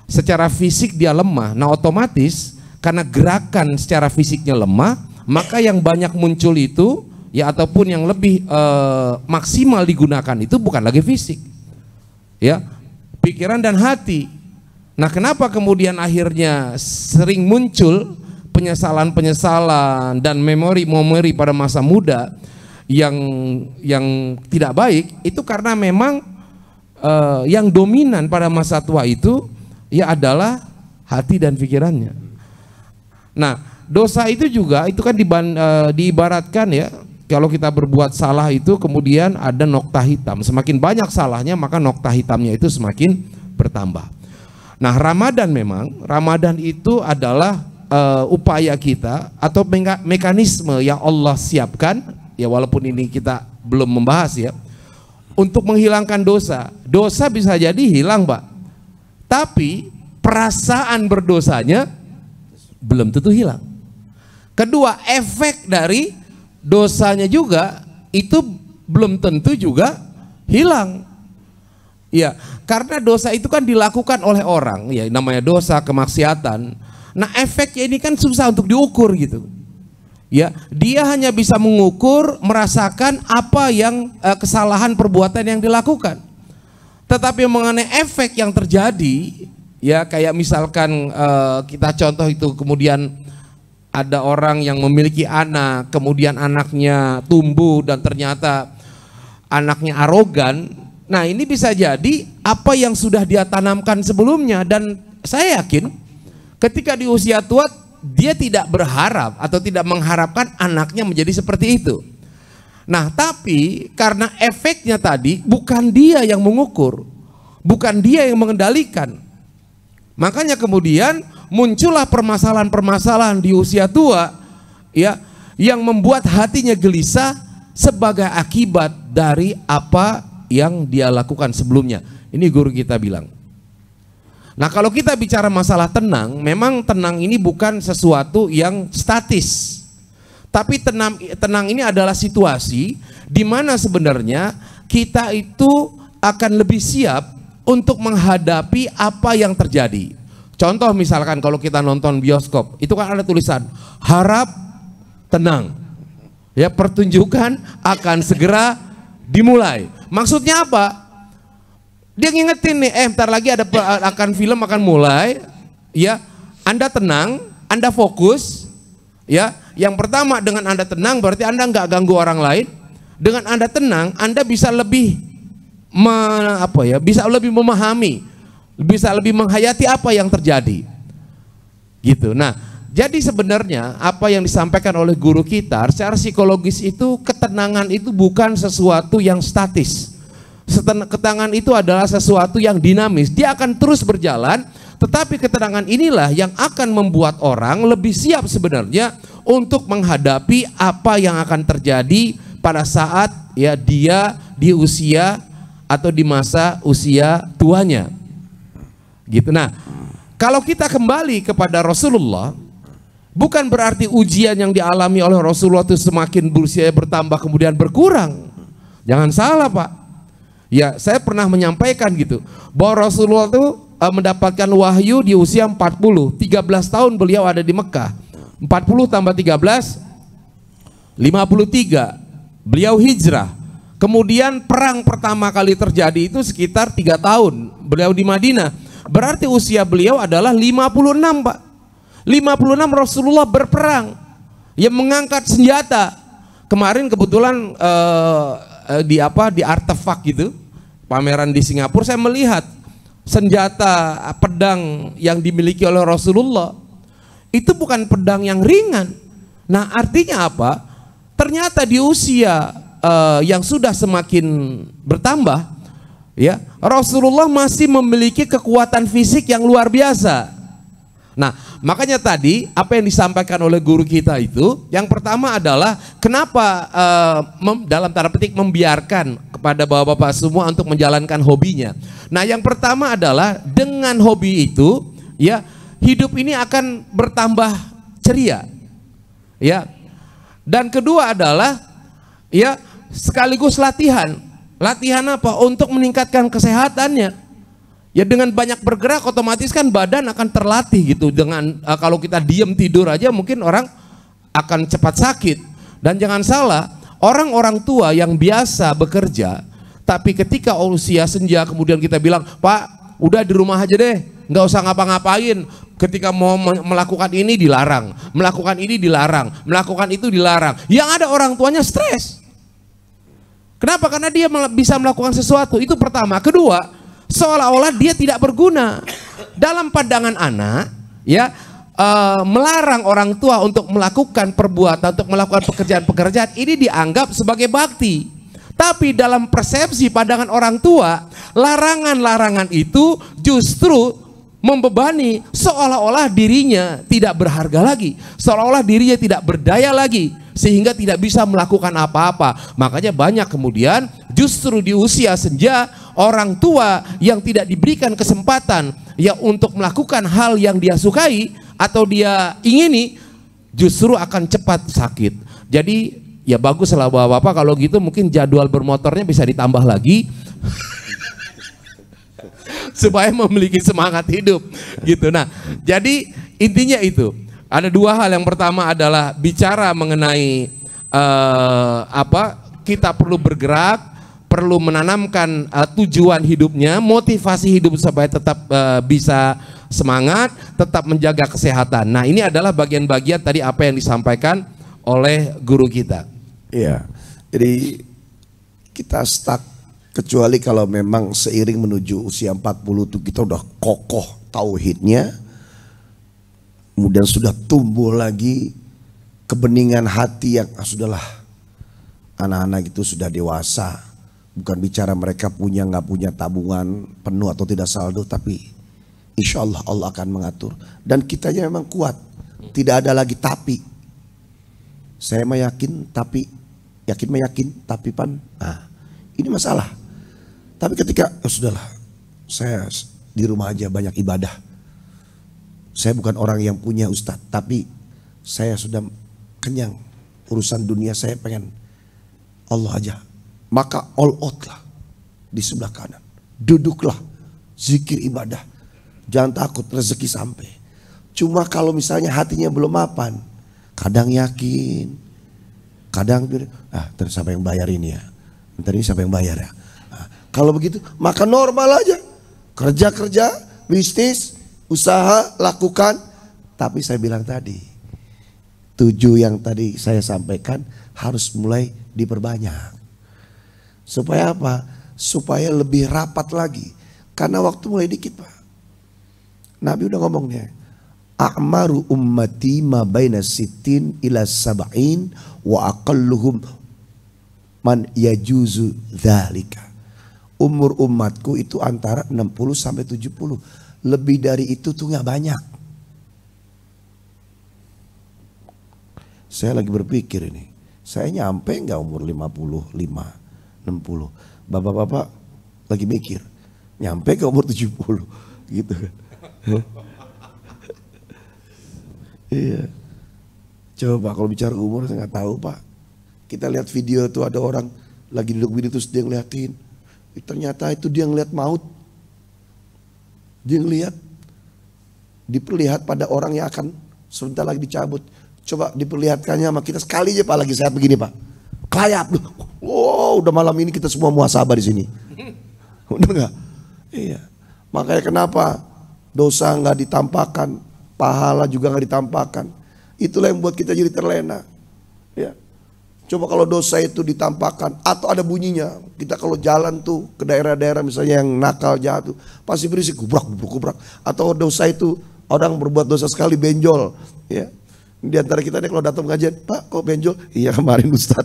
secara fisik dia lemah. Nah, otomatis karena gerakan secara fisiknya lemah, maka yang banyak muncul itu, ya ataupun yang lebih maksimal digunakan itu bukan lagi fisik. Ya, pikiran dan hati. Nah, kenapa kemudian akhirnya sering muncul penyesalan-penyesalan dan memori-memori pada masa muda yang tidak baik? Itu karena memang yang dominan pada masa tua itu ya adalah hati dan pikirannya. Nah, dosa itu juga itu kan diibaratkan ya, kalau kita berbuat salah itu kemudian ada nokta hitam. Semakin banyak salahnya maka nokta hitamnya itu semakin bertambah. Nah, Ramadan itu adalah upaya kita atau mekanisme yang Allah siapkan, ya walaupun ini kita belum membahas ya, untuk menghilangkan dosa. Dosa bisa jadi hilang, Pak, tapi perasaan berdosanya belum tentu hilang. Kedua, efek dari dosanya juga itu belum tentu juga hilang. Ya, karena dosa itu kan dilakukan oleh orang, ya namanya dosa, kemaksiatan. Nah, efeknya ini kan susah untuk diukur gitu. Ya, dia hanya bisa mengukur, merasakan apa yang kesalahan perbuatan yang dilakukan. Tetapi mengenai efek yang terjadi, ya kayak misalkan kita contoh itu kemudian ada orang yang memiliki anak, kemudian anaknya tumbuh dan ternyata anaknya arogan. Nah, ini bisa jadi apa yang sudah dia tanamkan sebelumnya, dan saya yakin ketika di usia tua dia tidak berharap atau tidak mengharapkan anaknya menjadi seperti itu. Nah, tapi karena efeknya tadi bukan dia yang mengukur, bukan dia yang mengendalikan, makanya kemudian muncullah permasalahan-permasalahan di usia tua ya, yang membuat hatinya gelisah sebagai akibat dari apa yang dia lakukan sebelumnya. Ini guru kita bilang. Nah, kalau kita bicara masalah tenang, memang tenang ini bukan sesuatu yang statis. Tapi tenang ini adalah situasi di mana sebenarnya kita itu akan lebih siap untuk menghadapi apa yang terjadi. Contoh misalkan kalau kita nonton bioskop, itu kan ada tulisan harap tenang. Ya, pertunjukan akan segera dimulai. Maksudnya apa? Dia ngingetin nih, ntar lagi film akan mulai. Ya, Anda tenang, Anda fokus. Ya, yang pertama dengan Anda tenang berarti Anda nggak ganggu orang lain. Dengan Anda tenang, Anda bisa lebih bisa lebih memahami, bisa lebih menghayati apa yang terjadi. Gitu. Nah, jadi sebenarnya apa yang disampaikan oleh guru kita secara psikologis itu, ketenangan itu bukan sesuatu yang statis. Ketenangan itu adalah sesuatu yang dinamis. Dia akan terus berjalan, tetapi ketenangan inilah yang akan membuat orang lebih siap sebenarnya untuk menghadapi apa yang akan terjadi pada saat ya dia di usia atau di masa usia tuanya. Gitu. Nah, kalau kita kembali kepada Rasulullah, bukan berarti ujian yang dialami oleh Rasulullah itu semakin berusia bertambah kemudian berkurang. Jangan salah, Pak. Ya, saya pernah menyampaikan gitu, bahwa Rasulullah itu mendapatkan wahyu di usia 40, 13 tahun beliau ada di Mekah. 40 tambah 13, 53. Beliau hijrah. Kemudian perang pertama kali terjadi itu sekitar 3 tahun. Beliau di Madinah. Berarti usia beliau adalah 56, Pak. 56 Rasulullah berperang. Yang mengangkat senjata. Kemarin kebetulan di artefak gitu, pameran di Singapura, saya melihat senjata pedang yang dimiliki oleh Rasulullah. Itu bukan pedang yang ringan. Nah, artinya apa? Ternyata di usia yang sudah semakin bertambah, ya, Rasulullah masih memiliki kekuatan fisik yang luar biasa. Nah, makanya tadi apa yang disampaikan oleh guru kita itu, yang pertama adalah kenapa dalam tanda petik membiarkan kepada bapak-bapak semua untuk menjalankan hobinya. Nah, yang pertama adalah dengan hobi itu, ya, hidup ini akan bertambah ceria, ya. Dan kedua adalah ya sekaligus latihan. Latihan apa? Untuk meningkatkan kesehatannya. Ya, dengan banyak bergerak otomatis kan badan akan terlatih gitu. Dengan kalau kita diam tidur aja mungkin orang akan cepat sakit. Dan jangan salah, orang-orang tua yang biasa bekerja, tapi ketika usia senja kemudian kita bilang, "Pak, udah di rumah aja deh, nggak usah ngapa-ngapain." Ketika mau melakukan ini dilarang, melakukan ini dilarang, melakukan itu dilarang. Yang ada orang tuanya stres. Kenapa? Karena dia bisa melakukan sesuatu. Itu pertama. Kedua, seolah-olah dia tidak berguna. Dalam pandangan anak, ya, melarang orang tua untuk melakukan perbuatan, untuk melakukan pekerjaan-pekerjaan ini dianggap sebagai bakti. Tapi dalam persepsi pandangan orang tua, larangan-larangan itu justru membebani, seolah-olah dirinya tidak berharga lagi, seolah-olah dirinya tidak berdaya lagi, sehingga tidak bisa melakukan apa-apa. Makanya banyak kemudian justru di usia senja, orang tua yang tidak diberikan kesempatan ya untuk melakukan hal yang dia sukai atau dia ingini, justru akan cepat sakit. Jadi ya baguslah bapak-bapak kalau gitu, mungkin jadwal bermotornya bisa ditambah lagi supaya memiliki semangat hidup gitu. Nah, jadi intinya itu ada dua hal. Yang pertama adalah bicara mengenai kita perlu bergerak, perlu menanamkan tujuan hidupnya, motivasi hidup supaya tetap bisa semangat, tetap menjaga kesehatan. Nah, ini adalah bagian-bagian tadi apa yang disampaikan oleh guru kita. Iya, jadi kita stuck. Kecuali kalau memang seiring menuju usia 40 itu kita udah kokoh tauhidnya, kemudian sudah tumbuh lagi kebeningan hati yang sudahlah, anak-anak itu sudah dewasa. Bukan bicara mereka punya nggak punya tabungan penuh atau tidak saldo, tapi insya Allah Allah akan mengatur. Dan kitanya memang kuat, tidak ada lagi tapi. Saya meyakin tapi pan. Nah, ini masalah. Tapi ketika sudahlah, saya di rumah aja banyak ibadah. Saya bukan orang yang punya ustadz, tapi saya sudah kenyang urusan dunia, saya pengen Allah aja. Maka all out lah di sebelah kanan. Duduklah, zikir ibadah. Jangan takut rezeki sampai. Cuma kalau misalnya hatinya belum mapan, kadang yakin, kadang terus siapa yang bayar ini ya? Ntar ini siapa yang bayar ya? Kalau begitu maka normal aja, kerja, bisnis, usaha, lakukan. Tapi saya bilang tadi, 7 yang tadi saya sampaikan harus mulai diperbanyak. Supaya apa? Supaya lebih rapat lagi. Karena waktu mulai dikit Pak. Nabi udah ngomongnya. A'maru ummati ma baina sittin ila sab'in wa aqalluhum man yajuzu dzalika. Umur umatku itu antara 60 sampai 70. Lebih dari itu tuh nggak banyak. Saya lagi berpikir ini. Saya nyampe nggak umur 55, 60. Bapak-bapak lagi mikir. Nyampe ke umur 70 gitu kan. Iya. Coba kalau bicara umur saya nggak tahu Pak. Kita lihat video tuh ada orang lagi duduk begini terus dia ngeliatin. Ternyata itu dia ngeliat maut. Dia ngeliat. Diperlihat pada orang yang akan sebentar lagi dicabut. Coba diperlihatkannya sama kita sekali aja Pak lagi saya begini Pak. Klayap. Wow, udah malam ini kita semua muhasabah di sini. Udah enggak? Iya. Makanya kenapa dosa nggak ditampakkan, pahala juga nggak ditampakkan. Itulah yang membuat kita jadi terlena. Ya. Coba kalau dosa itu ditampakkan atau ada bunyinya. Kita kalau jalan tuh ke daerah-daerah misalnya yang nakal jahat tuh pasti berisik gubrak gubrak gubrak. Atau dosa itu orang berbuat dosa sekali benjol. Ya. Di antara kita nih kalau datang kajian, Pak kok benjol? Iya kemarin Ustaz.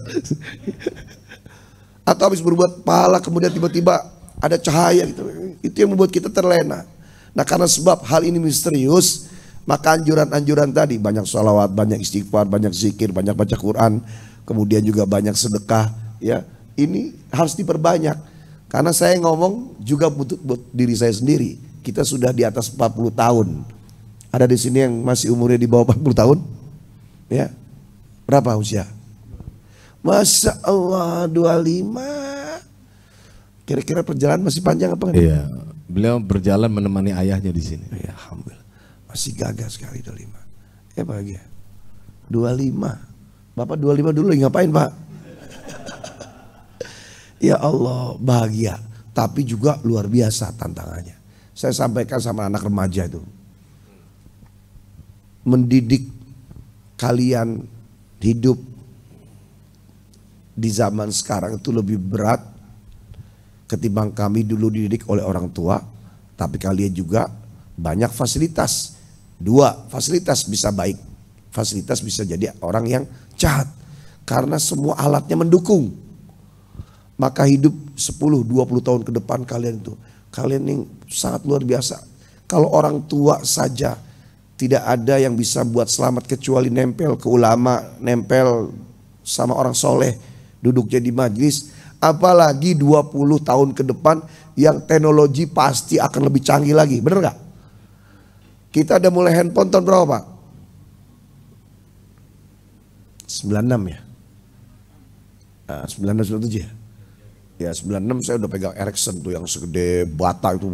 Atau habis berbuat pahala kemudian tiba-tiba ada cahaya gitu. Itu yang membuat kita terlena. Nah karena sebab hal ini misterius, maka anjuran-anjuran tadi banyak sholawat, banyak istighfar, banyak zikir, banyak baca Quran, kemudian juga banyak sedekah. Ya, ini harus diperbanyak. Karena saya ngomong juga buat diri saya sendiri. Kita sudah di atas 40 tahun. Ada di sini yang masih umurnya di bawah 40 tahun? Ya, berapa usia? Masya Allah 25. Kira-kira perjalanan masih panjang apa enggak? Iya, beliau berjalan menemani ayahnya di sini. Ya, alhamdulillah. Masih gagah sekali 25. Ya bahagia. 25. Bapak 25 dulu ngapain Pak? Ya Allah bahagia. Tapi juga luar biasa tantangannya. Saya sampaikan sama anak remaja itu. Mendidik kalian hidup di zaman sekarang itu lebih berat ketimbang kami dulu dididik oleh orang tua. Tapi kalian juga banyak fasilitas. Dua, fasilitas bisa baik, fasilitas bisa jadi orang yang jahat. Karena semua alatnya mendukung. Maka hidup 10-20 tahun ke depan kalian yang sangat luar biasa. Kalau orang tua saja tidak ada yang bisa buat selamat kecuali nempel ke ulama, nempel sama orang soleh, duduk jadi majlis. Apalagi 20 tahun ke depan yang teknologi pasti akan lebih canggih lagi, bener gak? Kita udah mulai handphone tahun berapa Pak? 96 ya? 96, 97 ya? Ya 96 saya udah pegang Ericsson tuh yang segede bata itu.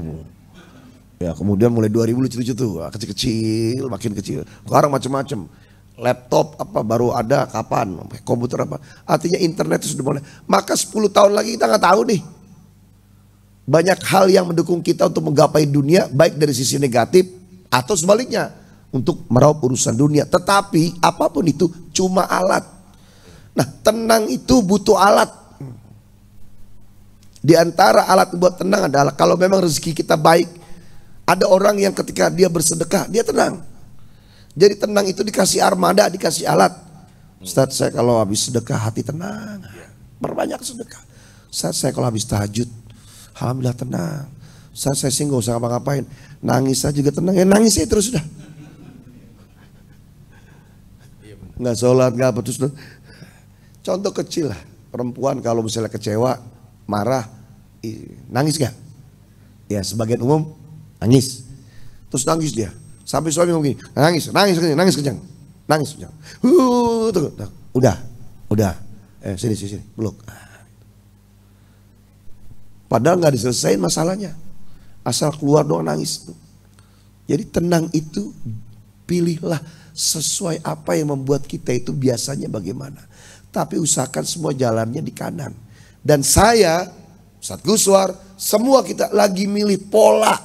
Ya kemudian mulai 2000 lucu-lucu tuh, kecil-kecil, makin kecil. Sekarang macam-macam. Laptop apa baru ada kapan? Komputer apa? Artinya internet itu sudah mulai. Maka 10 tahun lagi kita nggak tahu nih. Banyak hal yang mendukung kita untuk menggapai dunia, baik dari sisi negatif atau sebaliknya untuk meraup urusan dunia. Tetapi apapun itu cuma alat. Nah tenang itu butuh alat. Di antara alat buat tenang adalah kalau memang rezeki kita baik. Ada orang yang ketika dia bersedekah dia tenang. Jadi tenang itu dikasih armada, dikasih alat. Ustaz saya kalau habis sedekah hati tenang. Berbanyak sedekah. Ustaz saya kalau habis tahajud alhamdulillah tenang. Ustaz saya sih gak usah ngapa-ngapain. Nangis saja juga tenang. Ya nangis aja terus sudah. Nggak sholat, nggak apa terus. Contoh kecil lah. Perempuan kalau misalnya kecewa, marah, nangis gak? Ya sebagian umum nangis. Terus nangis dia. Sampai suami ngomong gini, nangis kencang. Tuh, udah. Sini, peluk. Padahal nggak diselesain masalahnya. Asal keluar doang nangis. Jadi tenang itu pilihlah sesuai apa yang membuat kita itu biasanya bagaimana. Tapi usahakan semua jalannya di kanan. Dan saya, Ustaz Guswar, semua kita lagi milih pola.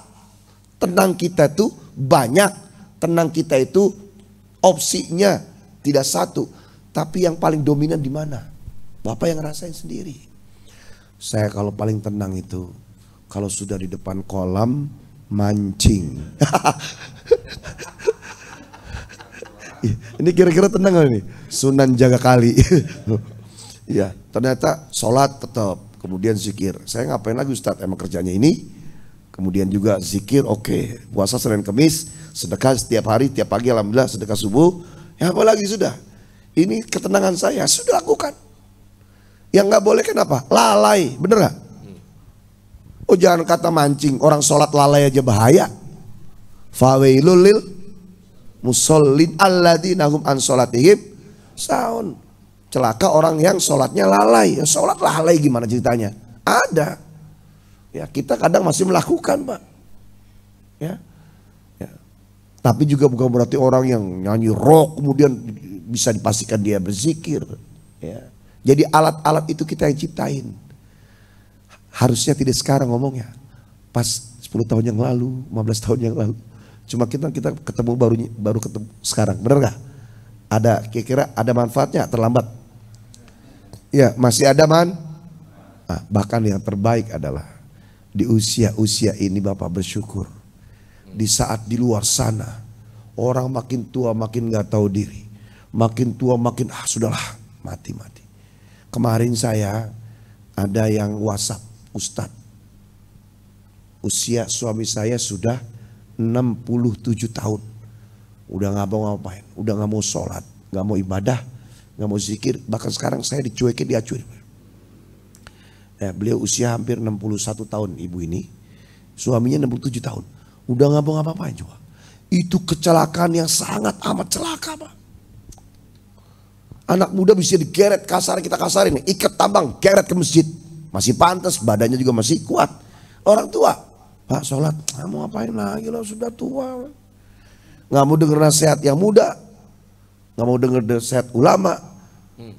Tenang kita tuh banyak, tenang kita itu opsinya tidak satu. Tapi yang paling dominan di mana? Bapak yang ngerasain sendiri. Saya kalau paling tenang itu kalau sudah di depan kolam mancing. Ini kira-kira tenang gak nih? Sunan jaga kali. Ya, ternyata sholat tetap, kemudian zikir. Saya ngapain lagi Ustadz? Emang kerjanya ini. Kemudian juga zikir, oke. Puasa Senin Kemis, sedekah setiap hari, tiap pagi alhamdulillah sedekah subuh. Ya apa lagi sudah. Ini ketenangan saya sudah lakukan. Yang nggak boleh kenapa? Lalai, bener gak? Oh jangan kata mancing, orang sholat lalai aja bahaya. Fawailul lil musallin alladzina hum an sholatihim sahun. Celaka orang yang sholatnya lalai. Ya, sholat lalai gimana ceritanya? Ada. Ya kita kadang masih melakukan Pak. Ya. Ya. Tapi juga bukan berarti orang yang nyanyi rock kemudian bisa dipastikan dia berzikir. Ya. Jadi alat-alat itu kita yang ciptain. Harusnya tidak sekarang ngomongnya. Pas 10 tahun yang lalu, 15 tahun yang lalu. Cuma kita ketemu baru ketemu sekarang. Benar gak? Ada kira-kira ada manfaatnya terlambat. Ya masih ada nah, bahkan yang terbaik adalah di usia-usia ini Bapak bersyukur. Di saat di luar sana orang makin tua makin gak tahu diri. Makin tua makin sudahlah mati-mati. Kemarin saya ada yang WhatsApp, Ustadz, usia suami saya sudah 67 tahun. Udah gak mau ngapain, udah gak mau sholat, gak mau ibadah, gak mau zikir. Bahkan sekarang saya dicuekin, diacuin. Ya, beliau usia hampir 61 tahun ibu ini. Suaminya 67 tahun. Udah gak mau ngapain juga. Itu kecelakaan yang sangat amat celaka Pak. Anak muda bisa digeret kasar, kita kasarin. Ikat tambang, geret ke masjid. Masih pantas, badannya juga masih kuat. Orang tua, Pak sholat, mau ngapain lagi lo sudah tua. Gak mau denger nasihat yang muda. Gak mau denger nasihat ulama.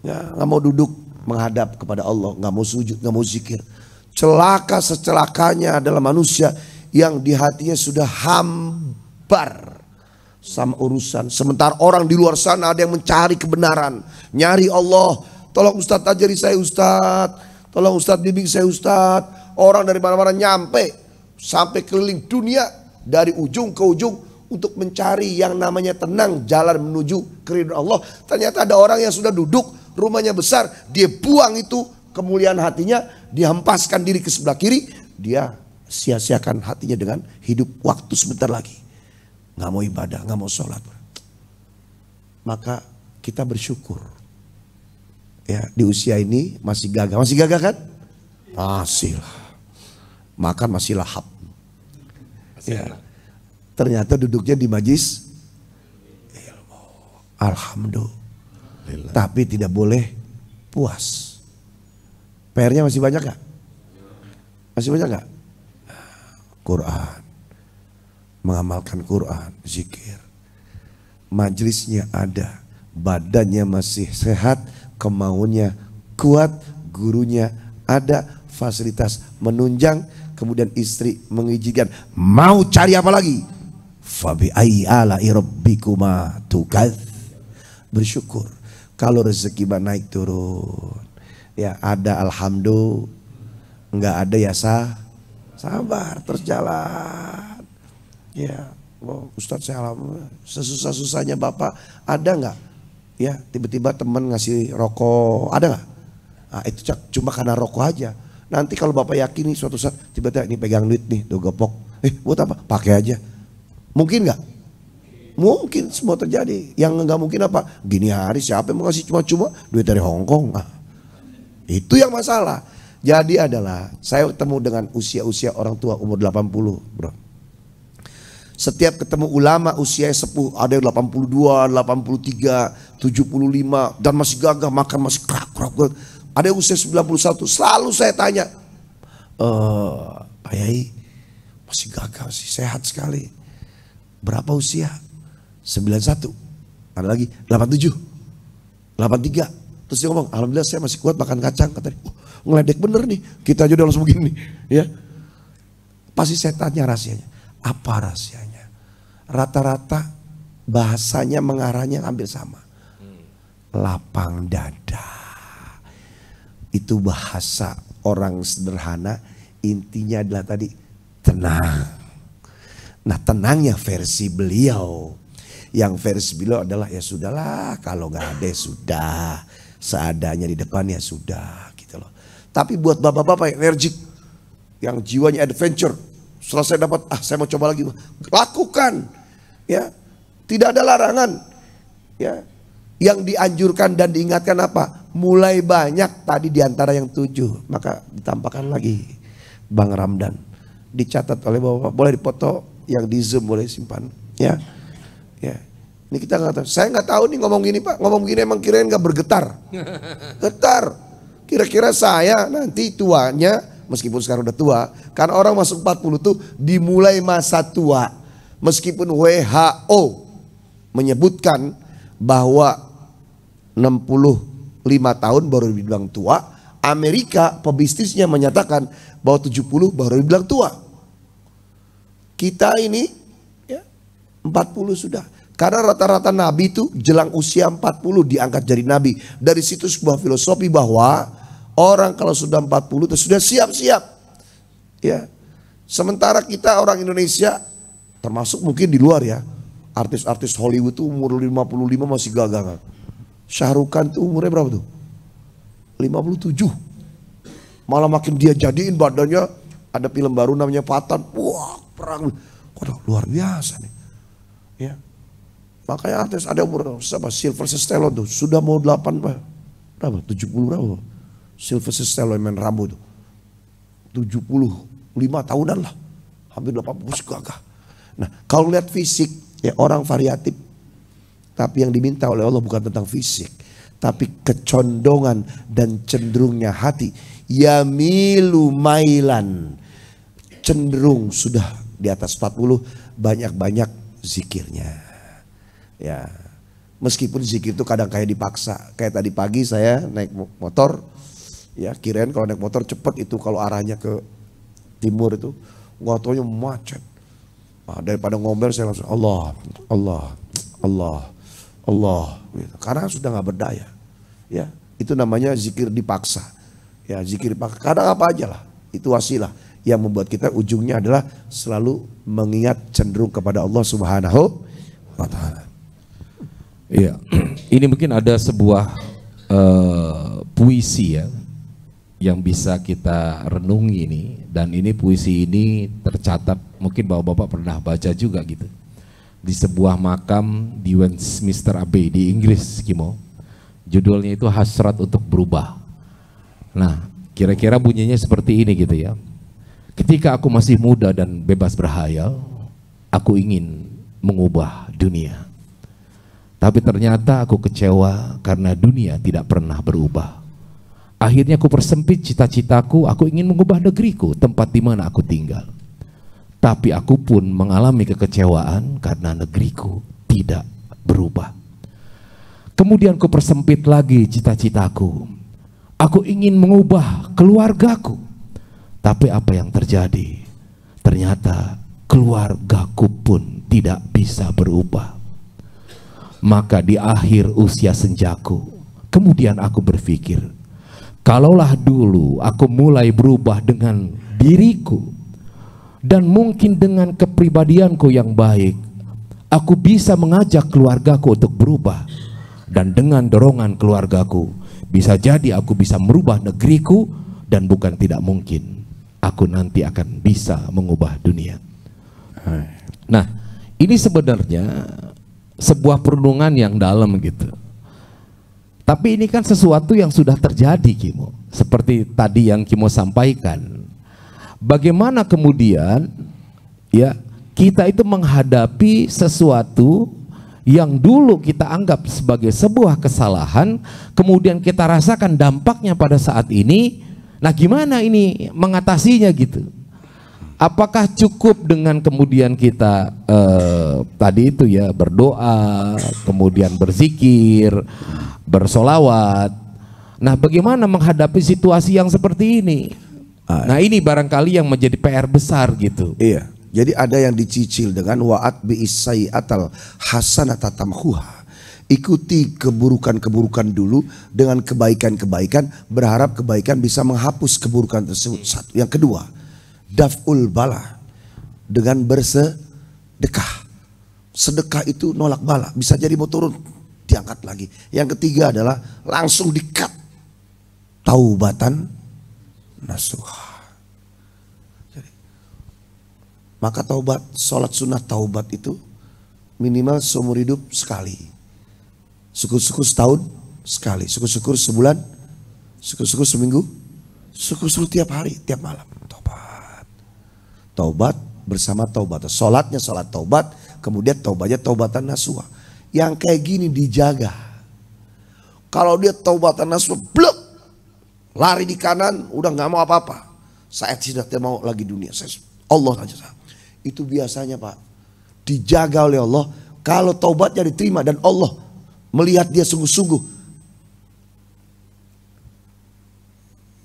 Ya, gak mau duduk menghadap kepada Allah. Gak mau sujud, gak mau zikir. Celaka secelakanya adalah manusia yang di hatinya sudah hambar sama urusan. Sementara orang di luar sana ada yang mencari kebenaran, nyari Allah. Tolong Ustadz ajari saya Ustadz, tolong Ustadz bimbing saya Ustadz. Orang dari mana-mana nyampe sampai keliling dunia dari ujung ke ujung untuk mencari yang namanya tenang, jalan menuju keridhaan Allah. Ternyata ada orang yang sudah duduk, rumahnya besar, dia buang itu kemuliaan hatinya, dia hempaskan diri ke sebelah kiri, dia sia-siakan hatinya dengan hidup waktu sebentar lagi. Gak mau ibadah, gak mau sholat. Maka kita bersyukur. Ya, di usia ini masih gagah. Masih gagah kan? Masih lah. Makan masih lahap. Ya. Ternyata duduknya di majlis ilmu. Alhamdulillah. Tapi tidak boleh puas. PR-nya masih banyak gak? Masih banyak gak? Quran. Mengamalkan Quran, zikir. Majlisnya ada, badannya masih sehat, kemauannya kuat, gurunya ada, fasilitas menunjang, kemudian istri mengizinkan. Mau cari apa lagi? Fabi ayyi ala'i rabbikuma tukadz. Bersyukur. Kalau rezeki naik turun, ya ada alhamdulillah, enggak ada ya sabar terus jalan. Ya, Ustadz saya alhamdulillah. Sesusah-susahnya Bapak ada nggak? Ya, tiba-tiba teman ngasih rokok, ada nggak? Nah, itu cuma karena rokok aja. Nanti kalau Bapak yakin nih suatu saat tiba-tiba ini pegang duit nih, tuh gepok. Buat apa? Pakai aja. Mungkin nggak? Mungkin, semua terjadi. Yang nggak mungkin apa? Gini hari siapa yang mau kasih cuma-cuma duit dari Hongkong? Nah, itu yang masalah. Jadi adalah saya ketemu dengan usia-usia orang tua umur 80, bro. Setiap ketemu ulama usia sepuh, ada yang 82, 83, 75 dan masih gagah makan masih kerak-kerak. Ada yang usia 91. Selalu saya tanya, Pak Yai masih gagah, masih sehat sekali. Berapa usia? 91. Ada lagi 87, 83. Terus dia ngomong, alhamdulillah saya masih kuat makan kacang. Katanya, ngeledek bener nih, kita aja udah langsung begini. Ya, pasti saya tanya rahasianya. Apa rahasianya? Rata-rata bahasanya mengarahnya hampir sama. Lapang dada. Itu bahasa orang sederhana, intinya adalah tadi tenang. Nah tenangnya versi beliau. Yang versi beliau adalah ya sudahlah, kalau nggak ada ya sudah, seadanya di depan ya sudah gitu loh. Tapi buat bapak-bapak yang energik, yang jiwanya adventure, setelah saya dapat saya mau coba lagi, lakukan ya, tidak ada larangan ya. Yang dianjurkan dan diingatkan apa? Mulai banyak tadi diantara yang 7, maka ditampakkan lagi Bang Ramdan, dicatat oleh bapak, boleh dipoto, yang di Zoom boleh simpan ya. Ya, ini kita nggak tahu. Saya nggak tahu nih ngomong gini Pak, ngomong gini emang kirain nggak bergetar? Getar. Kira-kira saya nanti tuanya, meskipun sekarang udah tua, kan orang masuk 40 tuh dimulai masa tua. Meskipun WHO menyebutkan bahwa 65 tahun baru dibilang tua, Amerika pebisnisnya menyatakan bahwa 70 baru dibilang tua. Kita ini 40 sudah. Karena rata-rata nabi itu jelang usia 40 diangkat jadi nabi. Dari situ sebuah filosofi bahwa orang kalau sudah 40 itu sudah siap-siap. Ya. Sementara kita orang Indonesia, termasuk mungkin di luar ya, artis-artis Hollywood tuh umur 55 masih gagah. Shah Rukh Khan tuh umurnya berapa tuh? 57. Malah makin dia jadiin badannya, ada film baru namanya Patan. Wah, perang. Waduh, luar biasa nih. Ya. Makanya artis ada umur siapa? Sylvester Stallone tuh sudah mau 8 berapa? 70 berapa? Sylvester Stallone main Rambo tuh 75 tahunan lah, hampir 80 gagah. Nah kalau lihat fisik ya orang variatif, tapi yang diminta oleh Allah bukan tentang fisik, tapi kecondongan dan cenderungnya hati. Yamilu mailan, cenderung sudah di atas 40, banyak-banyak zikirnya. Ya, meskipun zikir itu kadang kayak dipaksa. Kayak tadi pagi saya naik motor, ya kirain kalau naik motor cepet itu kalau arahnya ke timur itu, nggak taunya macet. Nah, daripada ngomel saya langsung Allah, Allah, Allah, Allah. Gitu. Karena sudah nggak berdaya. Ya, itu namanya zikir dipaksa. Ya, zikir dipaksa. Kadang apa aja lah, itu wasilah yang membuat kita ujungnya adalah selalu mengingat cenderung kepada Allah Subhanahu wa Ta'ala. Iya, ini mungkin ada sebuah puisi ya yang bisa kita renungi ini, dan ini puisi ini tercatat mungkin bapak-bapak pernah baca juga gitu di sebuah makam di Westminster Abbey di Inggris, Kimo. Judulnya itu Hasrat untuk Berubah. Nah, kira-kira bunyinya seperti ini gitu ya. Ketika aku masih muda dan bebas berhayal, aku ingin mengubah dunia. Tapi ternyata aku kecewa karena dunia tidak pernah berubah. Akhirnya aku persempit cita-citaku, aku ingin mengubah negeriku, tempat di mana aku tinggal. Tapi aku pun mengalami kekecewaan karena negeriku tidak berubah. Kemudian aku persempit lagi cita-citaku. Aku ingin mengubah keluargaku. Tapi apa yang terjadi? Ternyata keluargaku pun tidak bisa berubah. Maka di akhir usia senjaku, kemudian aku berpikir, kalaulah dulu aku mulai berubah dengan diriku, dan mungkin dengan kepribadianku yang baik, aku bisa mengajak keluargaku untuk berubah. Dan dengan dorongan keluargaku, bisa jadi aku bisa merubah negeriku, dan bukan tidak mungkin, aku nanti akan bisa mengubah dunia. Nah, ini sebenarnya sebuah perenungan yang dalam gitu. Tapi ini kan sesuatu yang sudah terjadi, Kimo. Seperti tadi yang Kimo sampaikan. Bagaimana kemudian ya kita itu menghadapi sesuatu yang dulu kita anggap sebagai sebuah kesalahan, kemudian kita rasakan dampaknya pada saat ini. Nah, gimana ini mengatasinya gitu? Apakah cukup dengan kemudian kita tadi itu ya berdoa, kemudian berzikir, bersolawat? Nah, bagaimana menghadapi situasi yang seperti ini? Nah, ini barangkali yang menjadi PR besar gitu. Iya. Jadi ada yang dicicil dengan wa'at bi'isai atal hasanata tamhuha. Ikuti keburukan-keburukan dulu dengan kebaikan-kebaikan, berharap kebaikan bisa menghapus keburukan tersebut. Satu. Yang kedua, daf'ul bala, dengan bersedekah. Sedekah itu nolak bala, bisa jadi mau turun, diangkat lagi. Yang ketiga adalah langsung di-cut. Taubatan nasuha. Maka taubat, sholat sunnah taubat itu minimal seumur hidup sekali. Syukur-syukur setahun sekali, syukur-syukur sebulan, syukur-syukur seminggu, syukur-syukur tiap hari, tiap malam. Taubat. Taubat bersama taubat. Sholatnya sholat taubat, kemudian taubatnya taubatan nasuha. Yang kayak gini dijaga. Kalau dia taubatan nasuha, blok, lari di kanan, udah nggak mau apa-apa. Saya tidak mau lagi dunia. Allah saja. Itu biasanya Pak, dijaga oleh Allah. Kalau taubatnya diterima dan Allah melihat dia sungguh-sungguh,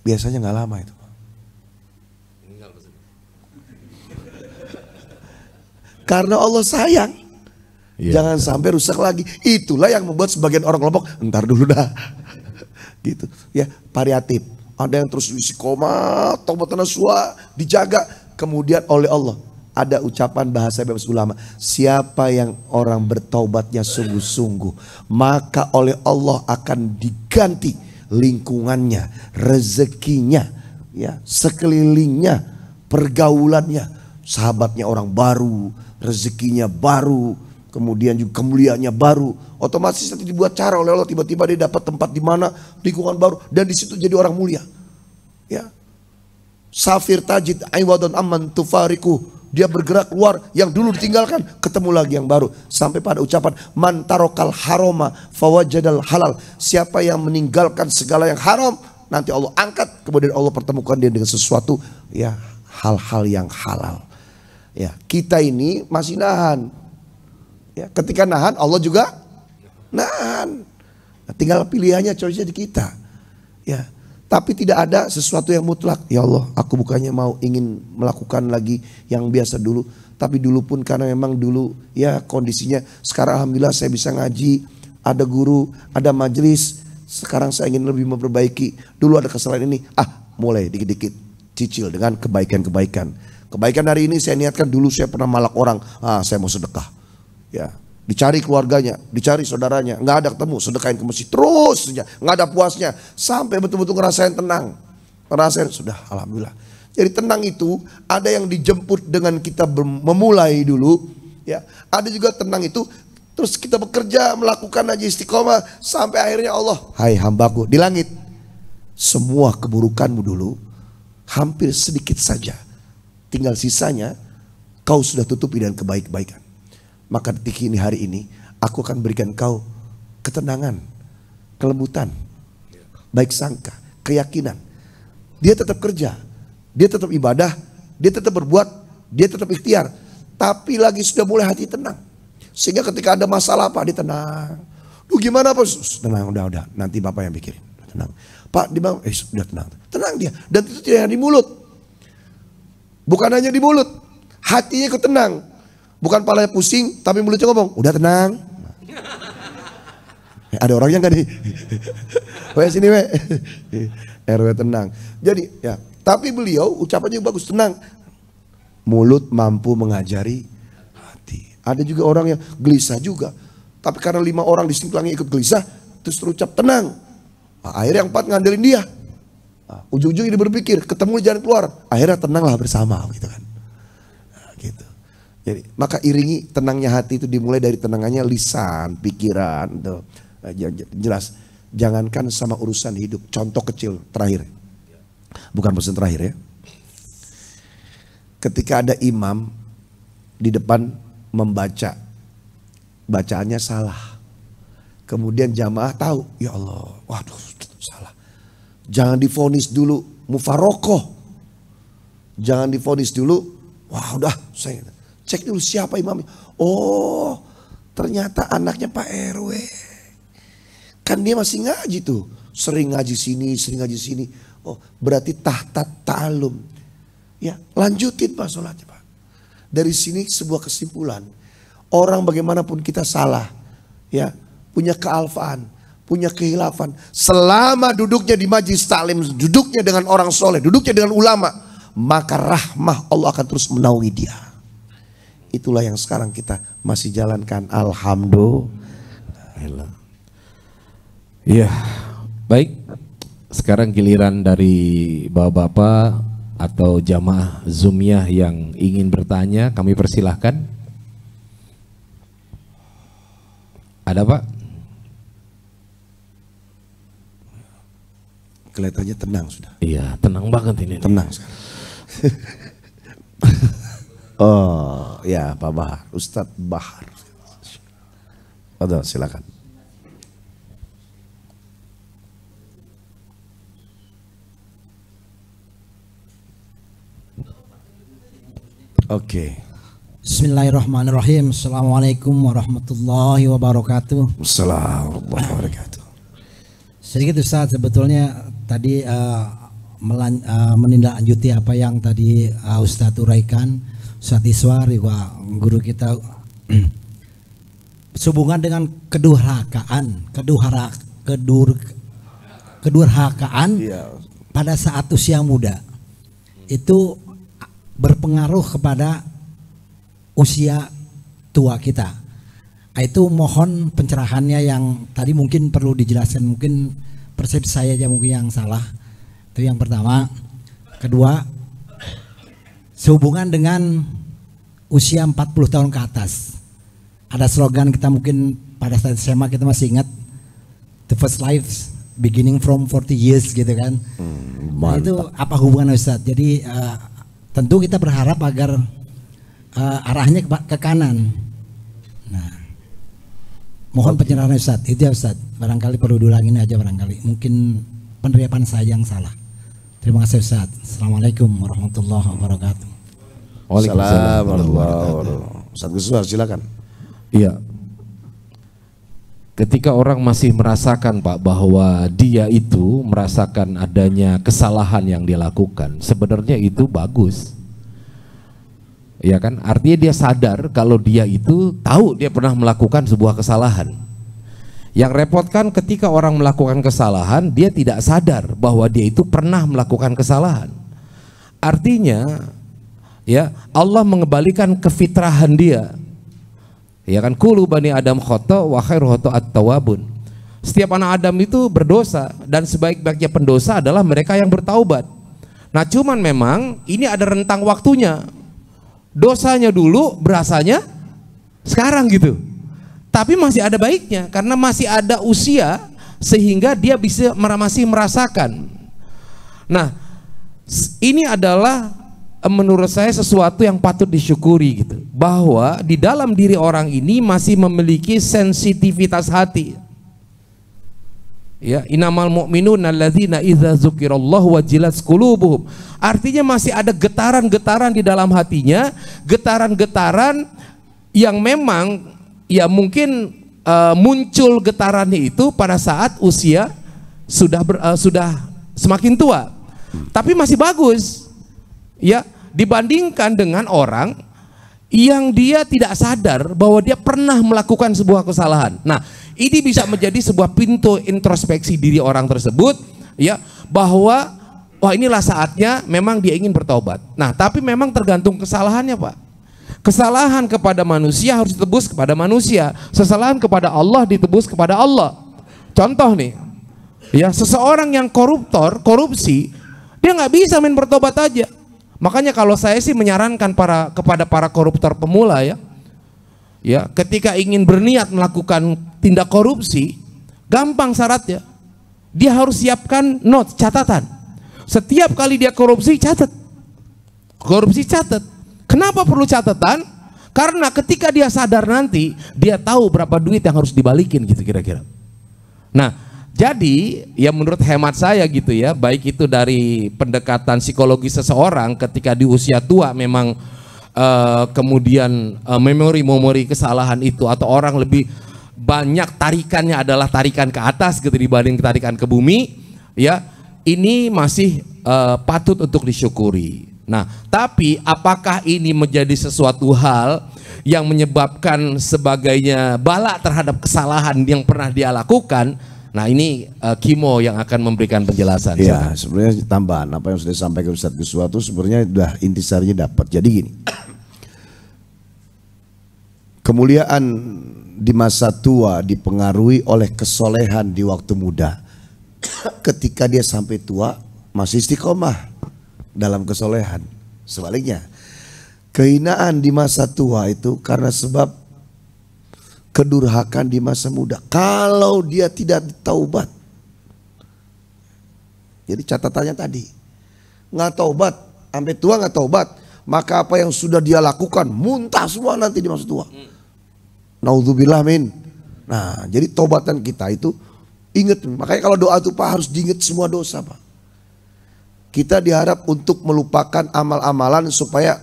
biasanya nggak lama itu Pak. Karena Allah sayang. Jangan sampai rusak lagi. Itulah yang membuat sebagian orang kelompok, entar dulu dah. Gitu ya, variatif. Ada yang terus istiqomah, taubat nasuha, dijaga. Kemudian oleh Allah ada ucapan bahasa bebas ulama, siapa yang orang bertaubatnya sungguh-sungguh, maka oleh Allah akan diganti lingkungannya, rezekinya, ya, sekelilingnya, pergaulannya, sahabatnya orang baru, rezekinya baru, kemudian juga kemuliaannya baru. Otomatis nanti dibuat cara oleh Allah, tiba-tiba dia dapat tempat di mana, lingkungan baru, dan di situ jadi orang mulia. Ya. Safir tajid aiwadun amman tufariku. Dia bergerak keluar yang dulu ditinggalkan, ketemu lagi yang baru. Sampai pada ucapan man tarokal haroma fawajadal halal. Siapa yang meninggalkan segala yang haram, nanti Allah angkat, kemudian Allah pertemukan dia dengan sesuatu, ya, hal-hal yang halal. Ya, kita ini masih nahan. Ya, ketika nahan, Allah juga nahan. Nah, tinggal pilihannya, choice-nya di kita. Ya. Tapi tidak ada sesuatu yang mutlak. Ya Allah, aku bukannya mau ingin melakukan lagi yang biasa dulu. Tapi dulu pun karena memang dulu ya kondisinya. Sekarang alhamdulillah saya bisa ngaji. Ada guru, ada majelis. Sekarang saya ingin lebih memperbaiki. Dulu ada kesalahan ini. Mulai dikit-dikit cicil dengan kebaikan-kebaikan. Kebaikan hari ini saya niatkan, dulu saya pernah malak orang. Saya mau sedekah. Ya. Dicari keluarganya, dicari saudaranya, nggak ada ketemu, sedekahin ke masjid terus saja, nggak ada puasnya, sampai betul-betul ngerasain tenang, ngerasain sudah alhamdulillah. Jadi tenang itu ada yang dijemput dengan kita memulai dulu, ya. Ada juga tenang itu terus kita bekerja melakukan aja istiqomah sampai akhirnya Allah, hai hambaku di langit, semua keburukanmu dulu hampir sedikit saja, tinggal sisanya kau sudah tutupi dengan kebaikan. Maka detik ini, hari ini, aku akan berikan kau ketenangan, kelembutan, baik sangka, keyakinan. Dia tetap kerja, dia tetap ibadah, dia tetap berbuat, dia tetap ikhtiar. Tapi lagi sudah mulai hati tenang. Sehingga ketika ada masalah Pak, dia tenang. Gimana Pak? Tenang, udah, nanti Bapak yang pikirin. Tenang. Pak, di bawah, sudah tenang. Tenang dia. Dan itu tidak hanya di mulut. Bukan hanya di mulut. Hatinya ikut tenang. Bukan palanya pusing, tapi mulutnya ngomong, udah tenang. Ada orangnya nggak nih? Weh sini weh. RW tenang. Jadi ya, tapi beliau ucapannya bagus, tenang. Mulut mampu mengajari hati. Ada juga orang yang gelisah juga. Tapi karena 5 orang di sekelilingnya ikut gelisah, terus terucap tenang. Akhirnya yang 4 ngandelin dia. Ujung-ujungnya dia berpikir, ketemu jalan keluar. Akhirnya tenanglah bersama, gitu kan. Gitu. Jadi, maka iringi tenangnya hati itu dimulai dari tenangannya lisan, pikiran. Tuh. Jelas, jangankan sama urusan hidup. Contoh kecil terakhir, bukan pesan terakhir ya. Ketika ada imam di depan membaca, bacaannya salah. Kemudian jamaah tahu, ya Allah, waduh salah. Jangan divonis dulu mufarokoh. Jangan divonis dulu, wah udah saya cek dulu siapa imamnya. Oh, ternyata anaknya Pak RW. Kan dia masih ngaji tuh. Sering ngaji sini, sering ngaji sini. Oh, berarti tahta ta'alum. Ya, lanjutin Pak sholatnya Pak. Dari sini sebuah kesimpulan. Orang bagaimanapun kita salah. Ya, punya kealfaan, punya kehilafan. Selama duduknya di majlis taklim, duduknya dengan orang soleh, duduknya dengan ulama, maka rahmah Allah akan terus menaungi dia. Itulah yang sekarang kita masih jalankan. Alhamdulillah. Ya, baik. Sekarang giliran dari bapak-bapak atau jamaah Zoomiyah yang ingin bertanya, kami persilahkan. Ada Pak? Kelihatannya tenang sudah. Iya, tenang banget ini. Tenang sekarang. Oh ya, Pak Bahar, Ustadz Bahar. Silakan. Oke. Bismillahirrahmanirrahim. Assalamualaikum warahmatullahi wabarakatuh. Assalamualaikum warahmatullahi wabarakatuh. Sedikit Ustaz, sebetulnya tadi menindaklanjuti apa yang tadi Ustaz uraikan, Ustaz Iswar juga guru kita, sehubungan dengan kedurhakaan Iya. pada saat usia muda itu berpengaruh kepada usia tua kita. Itu mohon pencerahannya yang tadi mungkin perlu dijelaskan, mungkin persepsi saya aja mungkin yang salah. Itu yang pertama. Kedua, sehubungan dengan usia 40 tahun ke atas. Ada slogan kita mungkin pada saat SMA kita masih ingat, the first life beginning from 40 years gitu kan. Nah, itu apa hubungan Ustadz? Jadi tentu kita berharap agar arahnya ke kanan. Nah, mohon pencerahan Ustadz. Itu ya Ustadz. Barangkali perlu diulangin aja barangkali. Mungkin peneriapan saya yang salah. Terima kasih Ustadz. Assalamualaikum warahmatullahi wabarakatuh. Waalaikumsalam warahmatullahi wabarakatuh. Ustadz Guswar, silakan. Iya. Ketika orang masih merasakan Pak bahwa dia itu merasakan adanya kesalahan yang dia lakukan, sebenarnya itu bagus. Ya kan? Artinya dia sadar kalau dia itu tahu dia pernah melakukan sebuah kesalahan. Yang repot kan ketika orang melakukan kesalahan, dia tidak sadar bahwa dia itu pernah melakukan kesalahan. Artinya ya, Allah mengembalikan kefitrahan dia. Ya kan, kullu bani Adam khata wa khairu at-tawwabun. Setiap anak Adam itu berdosa dan sebaik-baiknya pendosa adalah mereka yang bertaubat. Nah, cuman memang ini ada rentang waktunya. Dosanya dulu, berasanya sekarang gitu. Tapi masih ada baiknya karena masih ada usia sehingga dia bisa masih merasakan. Nah, ini adalah menurut saya sesuatu yang patut disyukuri gitu, bahwa di dalam diri orang ini masih memiliki sensitivitas hati. Ya, innamal mu'minuna alladzina idza dzukirallahu wajilat qulubuhum. Artinya masih ada getaran-getaran di dalam hatinya, getaran-getaran yang memang ya mungkin muncul getarannya itu pada saat usia sudah semakin tua. Tapi masih bagus. Ya, dibandingkan dengan orang yang dia tidak sadar bahwa dia pernah melakukan sebuah kesalahan. Nah, ini bisa menjadi sebuah pintu introspeksi diri orang tersebut, ya, bahwa wah inilah saatnya memang dia ingin bertobat. Nah, tapi memang tergantung kesalahannya, Pak. Kesalahan kepada manusia harus ditebus kepada manusia. Kesalahan kepada Allah ditebus kepada Allah. Contoh nih, ya, seseorang yang korupsi, dia nggak bisa main bertobat aja. Makanya kalau saya sih menyarankan kepada para koruptor pemula ya, ketika ingin berniat melakukan tindak korupsi, gampang syaratnya. Dia harus siapkan note, catatan. Setiap kali dia korupsi, catat. Korupsi catat. Kenapa perlu catatan? Karena ketika dia sadar nanti, dia tahu berapa duit yang harus dibalikin gitu kira-kira. Nah, jadi ya menurut hemat saya gitu ya, baik itu dari pendekatan psikologi seseorang ketika di usia tua memang kemudian memori kesalahan itu, atau orang lebih banyak tarikannya adalah tarikan ke atas gitu dibanding tarikan ke bumi, ya ini masih patut untuk disyukuri. Nah, tapi apakah ini menjadi sesuatu hal yang menyebabkan sebagainya bala terhadap kesalahan yang pernah dia lakukan. Nah ini Kimo yang akan memberikan penjelasan. Ya, sebenarnya tambahan apa yang sudah disampaikan Ustadz Guswa itu sebenarnya udah intisarinya dapat. Jadi gini, kemuliaan di masa tua dipengaruhi oleh kesolehan di waktu muda. Ketika dia sampai tua masih istiqomah dalam kesolehan. Sebaliknya, kehinaan di masa tua itu karena sebab kedurhakan di masa muda. Kalau dia tidak taubat, jadi catatannya tadi, nggak taubat, sampai tua nggak taubat, maka apa yang sudah dia lakukan muntah semua nanti di masa tua. Naudzubillah min. Nah, jadi taubatan kita itu ingat, makanya kalau doa itu Pak harus diingat semua dosa Pak. Kita diharap untuk melupakan amal-amalan supaya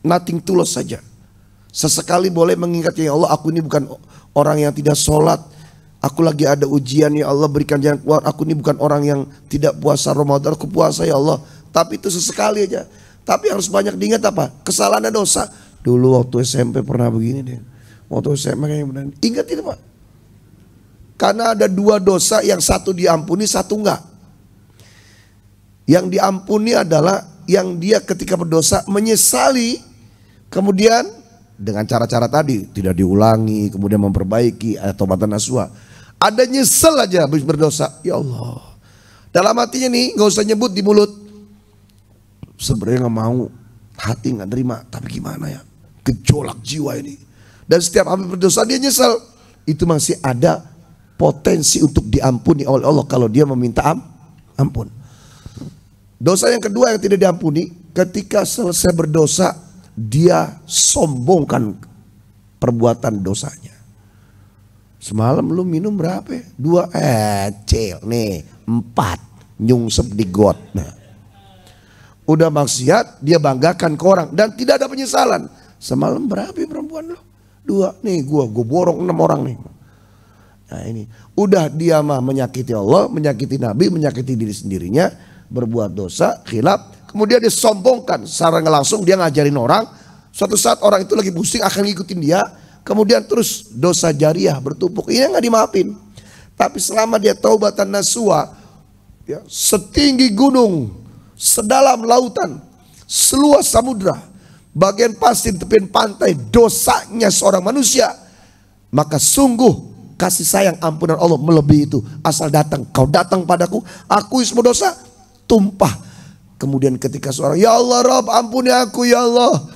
nothing tulus saja. Sesekali boleh mengingat, ya Allah aku ini bukan orang yang tidak sholat, aku lagi ada ujian ya Allah berikan jalan keluar, aku ini bukan orang yang tidak puasa Ramadan, aku puasa ya Allah. Tapi itu sesekali aja. Tapi harus banyak diingat apa? Kesalahan dan dosa. Dulu waktu SMP pernah begini deh. Waktu SMA kayaknya benar. Ingat itu Pak. Karena ada dua dosa, yang satu diampuni, satu enggak. Yang diampuni adalah yang dia ketika berdosa menyesali, kemudian dengan cara-cara tadi tidak diulangi, kemudian memperbaiki, ada taubatan nasuha. Ada nyesel aja habis berdosa, ya Allah. Dalam hatinya nih nggak usah nyebut di mulut. Sebenarnya nggak mau, hati nggak terima, tapi gimana ya? Gejolak jiwa ini. Dan setiap habis berdosa dia nyesel. Itu masih ada potensi untuk diampuni oleh Allah kalau dia meminta ampun. Dosa yang kedua yang tidak diampuni, ketika selesai berdosa dia sombongkan perbuatan dosanya. Semalam lu minum berapa? 2 cil nih 4 nyungsep di got. Nah, udah maksiat dia banggakan ke orang dan tidak ada penyesalan. Semalam berapa perempuan lu? 2 nih gua borong 6 orang nih. Nah ini udah dia mah menyakiti Allah, menyakiti Nabi, menyakiti diri sendirinya, berbuat dosa, khilaf, kemudian dia sombongkan secara nggak langsung, dia ngajarin orang. Suatu saat orang itu lagi pusing akan ngikutin dia, kemudian terus dosa jariah bertumpuk, ini nggak dimaafin. Tapi selama dia taubatan nasuha, ya, setinggi gunung, sedalam lautan, seluas samudra, bagian pasir tepian pantai, dosanya seorang manusia, maka sungguh kasih sayang ampunan Allah melebihi itu. Asal datang, kau datang padaku, akui semua dosa, tumpah. Kemudian ketika seorang, ya Allah Rabb ampuni aku ya Allah,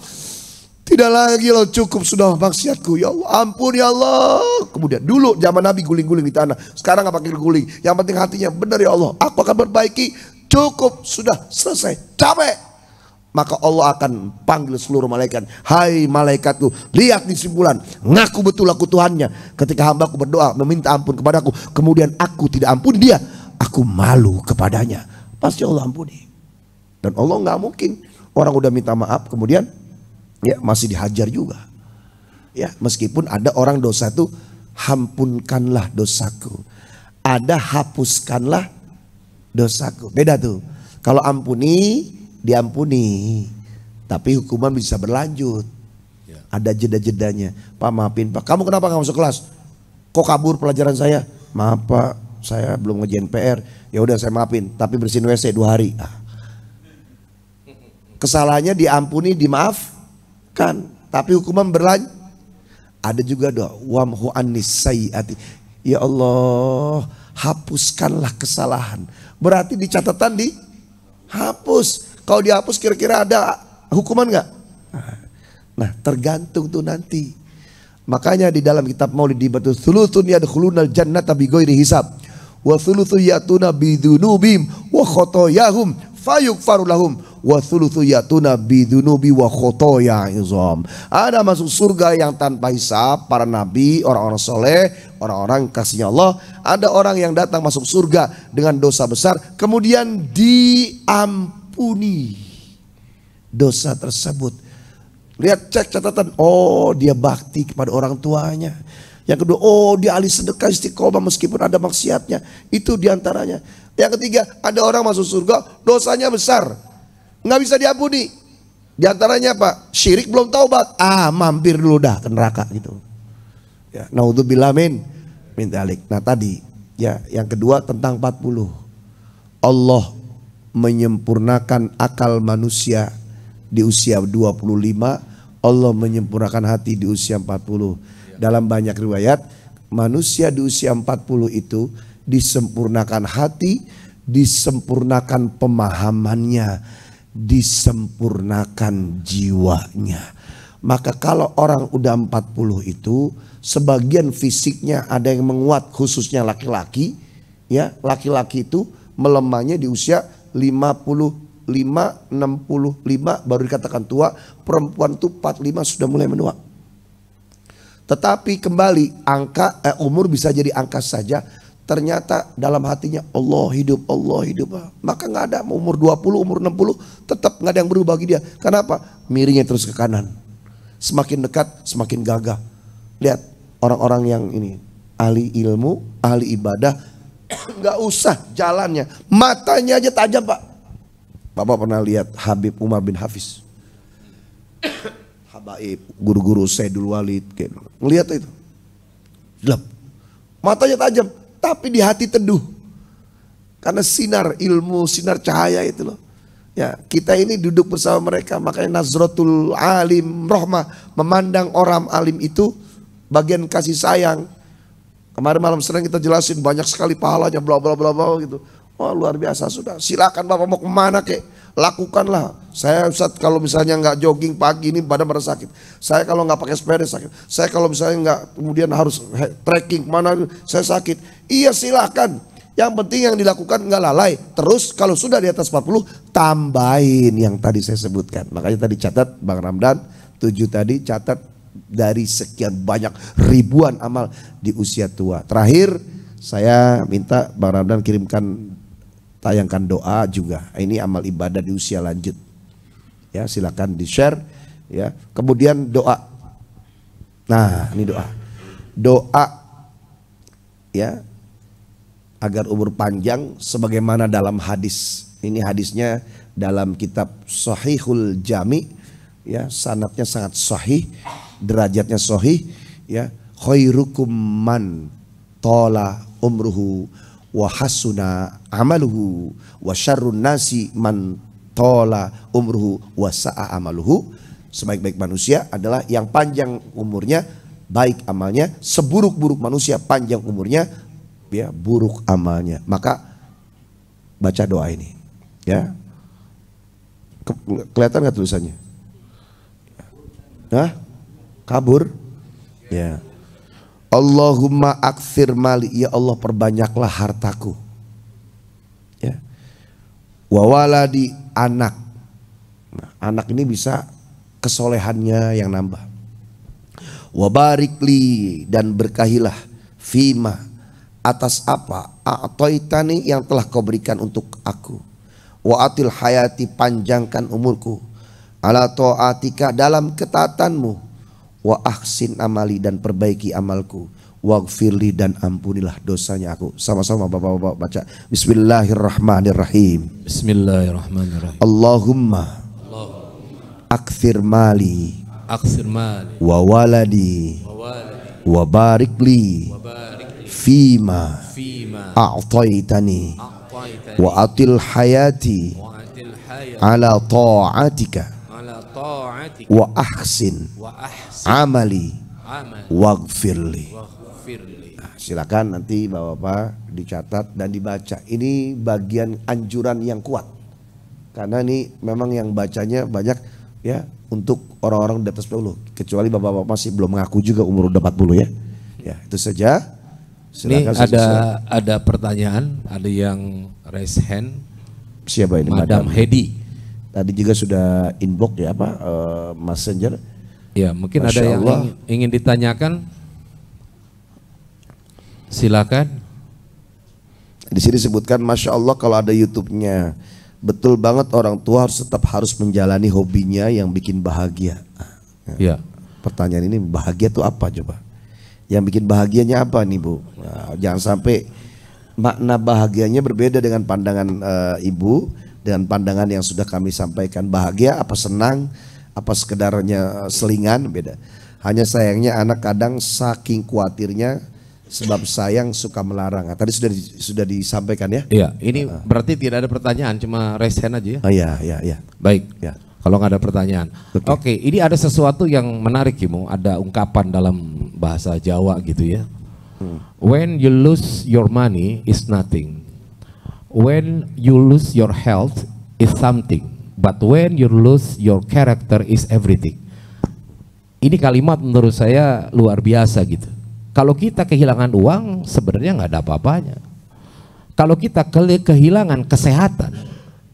tidak lagi loh, cukup sudah maksiatku ya Allah, ampun ya Allah. Kemudian dulu zaman Nabi guling-guling di tanah, sekarang gak pakai guling, yang penting hatinya benar ya Allah, aku akan perbaiki, cukup sudah selesai, capek. Maka Allah akan panggil seluruh malaikat, hai malaikatku, lihat di simpulan, ngaku betul aku Tuhannya. Ketika hambaku berdoa meminta ampun kepadaku, kemudian aku tidak ampuni dia, aku malu kepadanya, pasti Allah ampuni. Dan Allah nggak mungkin orang udah minta maaf kemudian ya masih dihajar juga. Ya meskipun ada orang dosa itu hampunkanlah dosaku, ada hapuskanlah dosaku, beda tuh. Kalau ampuni diampuni, tapi hukuman bisa berlanjut. Ada jeda-jedanya. Pak maafin Pak, kamu kenapa nggak masuk kelas? Kok kabur pelajaran saya? Maaf Pak, saya belum ngerjain PR. Ya udah saya maafin, tapi bersihin WC 2 hari. Kesalahannya diampuni, dimaafkan, tapi hukuman berlanjut. Ada juga doa, wamhu annis sayyiati. Ya Allah, hapuskanlah kesalahan. Berarti di catatan dihapus. Kalau dihapus kira-kira ada hukuman nggak? Nah tergantung tuh nanti. Makanya di dalam kitab Maulid dibatul thuluthun yadkhulunal jannata bighairi hisab wa thulutsu yatuna bidunubim wa khotoyahum fayughfaru lahum wa thulutsu yatuna bidunubi wa khotoya izam. Ada masuk surga yang tanpa hisab, para nabi, orang-orang soleh, orang-orang kasihnya Allah. Ada orang yang datang masuk surga dengan dosa besar, kemudian diampuni dosa tersebut. Lihat, cek catatan, oh dia bakti kepada orang tuanya. Yang kedua, oh dia ahli sedekah istiqomah meskipun ada maksiatnya. Itu diantaranya. Yang ketiga, ada orang masuk surga dosanya besar, nggak bisa diampuni. Di antaranya apa? Syirik belum taubat. Mampir dulu dah ke neraka gitu. Ya, naudzubillah min dzalik. Nah tadi ya, yang kedua tentang 40. Allah menyempurnakan akal manusia di usia 25, Allah menyempurnakan hati di usia 40. Dalam banyak riwayat, manusia di usia 40 itu disempurnakan hati, disempurnakan pemahamannya, disempurnakan jiwanya. Maka kalau orang udah 40 itu, sebagian fisiknya ada yang menguat, khususnya laki-laki. Ya, laki-laki itu melemahnya di usia 55, 65 baru dikatakan tua. Perempuan itu 45 sudah mulai menua. Tetapi kembali angka umur bisa jadi angka saja. Ternyata dalam hatinya Allah hidup, Allah hidup. Maka nggak ada umur 20, umur 60 tetap nggak ada yang berubah bagi dia. Kenapa? Miringnya terus ke kanan. Semakin dekat semakin gagah. Lihat orang-orang yang ini ahli ilmu, ahli ibadah, nggak usah jalannya, matanya aja tajam Pak. Bapak pernah lihat Habib Umar bin Hafiz, Habaib, guru-guru Sayyidul Walid, ngelihat itu, gelap, matanya tajam. Tapi di hati teduh. Karena sinar ilmu, sinar cahaya itu loh. Ya, kita ini duduk bersama mereka. Makanya nazratul alim rahmah, memandang orang alim itu bagian kasih sayang. Kemarin malam sering kita jelasin banyak sekali pahalanya bla bla bla bla gitu. Wah, luar biasa sudah. Silakan Bapak mau kemana kek, lakukanlah. Saya Ustaz kalau misalnya nggak jogging pagi ini badan merasa sakit. Saya kalau nggak pakai sepeda sakit. Saya kalau misalnya nggak kemudian harus trekking kemana saya sakit. Iya silakan. Yang penting yang dilakukan nggak lalai. Terus kalau sudah di atas 40 tambahin yang tadi saya sebutkan. Makanya tadi catat Bang Ramdan 7 tadi catat dari sekian banyak ribuan amal di usia tua. Terakhir saya minta Bang Ramdan kirimkan, tayangkan doa juga. Ini amal ibadah di usia lanjut. Ya, silakan di-share ya. Kemudian doa. Nah, ini doa. Doa ya agar umur panjang sebagaimana dalam hadis. Ini hadisnya dalam kitab Sahihul Jami ya, sanadnya sangat sahih, derajatnya sahih ya. Khairukum man tola umruhu wa hasuna amaluhu wa syarrun nasi man tola umruhu wa sa'a amaluhu. Sebaik-baik manusia adalah yang panjang umurnya, baik amalnya. Seburuk-buruk manusia panjang umurnya, ya buruk amalnya. Maka baca doa ini ya. Kelihatan nggak tulisannya? Hah? Kabur? Ya. Allahumma aktsir mali, ya Allah perbanyaklah hartaku. Ya. Wa waladi, anak. Nah, anak ini bisa kesolehannya yang nambah. Wa barikli, dan berkahilah fima, atas apa a'taitani yang telah kau berikan untuk aku. Wa atil hayati, panjangkan umurku. Ala ta'atika, dalam ketaatanmu. Wa ahsin amali, dan perbaiki amalku. Waghfirli, dan ampunilah dosanya aku. Sama-sama Bapak-bapak baca. Bismillahirrahmanirrahim. Bismillahirrahmanirrahim. Allahumma akthir mali wa waladi wa barikli fima a'taitani wa atil hayati ala ta'atika wa ahsin amali waghfirli. Nah, silakan nanti Bapak-bapak dicatat dan dibaca. Ini bagian anjuran yang kuat. Karena ini memang yang bacanya banyak ya, untuk orang-orang di atas 40. Kecuali Bapak-bapak masih belum mengaku juga umur udah 40 ya. Ya, itu saja. Silakan. Ini ada pertanyaan, ada yang raise hand. Siapa ini? Madam Hedi. Tadi juga sudah inbox ya apa messenger. Ya, mungkin Masya ada yang Allah. ingin ditanyakan. Silakan. Di sini disebutkan Masya Allah kalau ada YouTube-nya. Betul banget, orang tua harus menjalani hobinya yang bikin bahagia. Ya. Pertanyaan ini, bahagia itu apa coba? Yang bikin bahagianya apa nih Bu? Nah, jangan sampai makna bahagianya berbeda dengan pandangan Ibu, dengan pandangan yang sudah kami sampaikan. Bahagia apa senang, apa sekedarnya selingan, beda. Hanya sayangnya anak kadang saking khawatirnya sebab sayang suka melarang. Tadi sudah disampaikan ya? Iya, ini berarti tidak ada pertanyaan, cuma raise hand aja ya. Oh iya. Baik. Ya. Kalau nggak ada pertanyaan. Oke, ini ada sesuatu yang menarik Kimo, ada ungkapan dalam bahasa Jawa gitu ya. When you lose your money is nothing. When you lose your health is something. But when you lose your character is everything. Ini kalimat menurut saya luar biasa gitu. Kalau kita kehilangan uang sebenarnya nggak ada apa-apanya. Kalau kita kehilangan kesehatan,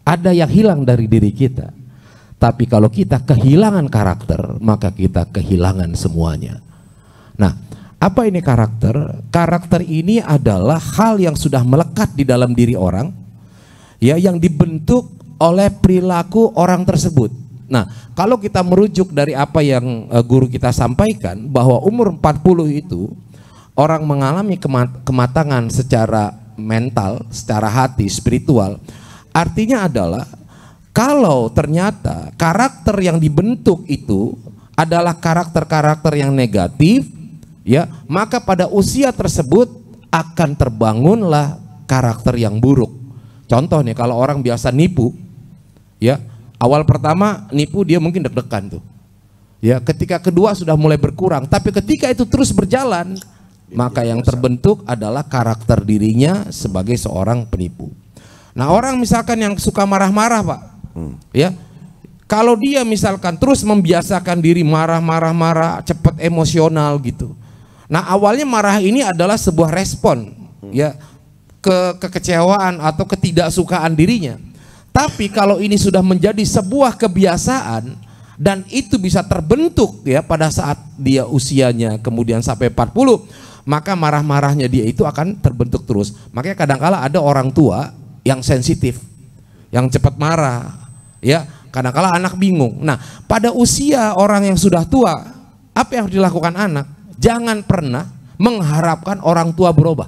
ada yang hilang dari diri kita. Tapi kalau kita kehilangan karakter, maka kita kehilangan semuanya. Nah, apa ini karakter? Karakter ini adalah hal yang sudah melekat di dalam diri orang, ya, yang dibentuk oleh perilaku orang tersebut. Nah, kalau kita merujuk dari apa yang guru kita sampaikan, bahwa umur 40 itu orang mengalami kematangan secara mental, secara hati, spiritual. Artinya adalah kalau ternyata karakter yang dibentuk itu adalah karakter-karakter yang negatif, ya, maka pada usia tersebut akan terbangunlah karakter yang buruk. Contoh nih, kalau orang biasa nipu, ya, awal pertama nipu dia mungkin deg-degan tuh, ya, ketika kedua sudah mulai berkurang, tapi ketika itu terus berjalan, maka yang terbentuk adalah karakter dirinya sebagai seorang penipu. Nah, orang misalkan yang suka marah-marah Pak, ya, kalau dia misalkan terus membiasakan diri marah, cepat emosional gitu. Nah, awalnya marah ini adalah sebuah respon, ya, kekecewaan atau ketidaksukaan dirinya. Tapi kalau ini sudah menjadi sebuah kebiasaan dan itu bisa terbentuk, ya, pada saat dia usianya kemudian sampai 40, maka marah-marahnya dia itu akan terbentuk terus. Makanya kadang-kala ada orang tua yang sensitif, yang cepat marah, ya, kadang-kala anak bingung. Nah, pada usia orang yang sudah tua, apa yang harus dilakukan anak? Jangan pernah mengharapkan orang tua berubah,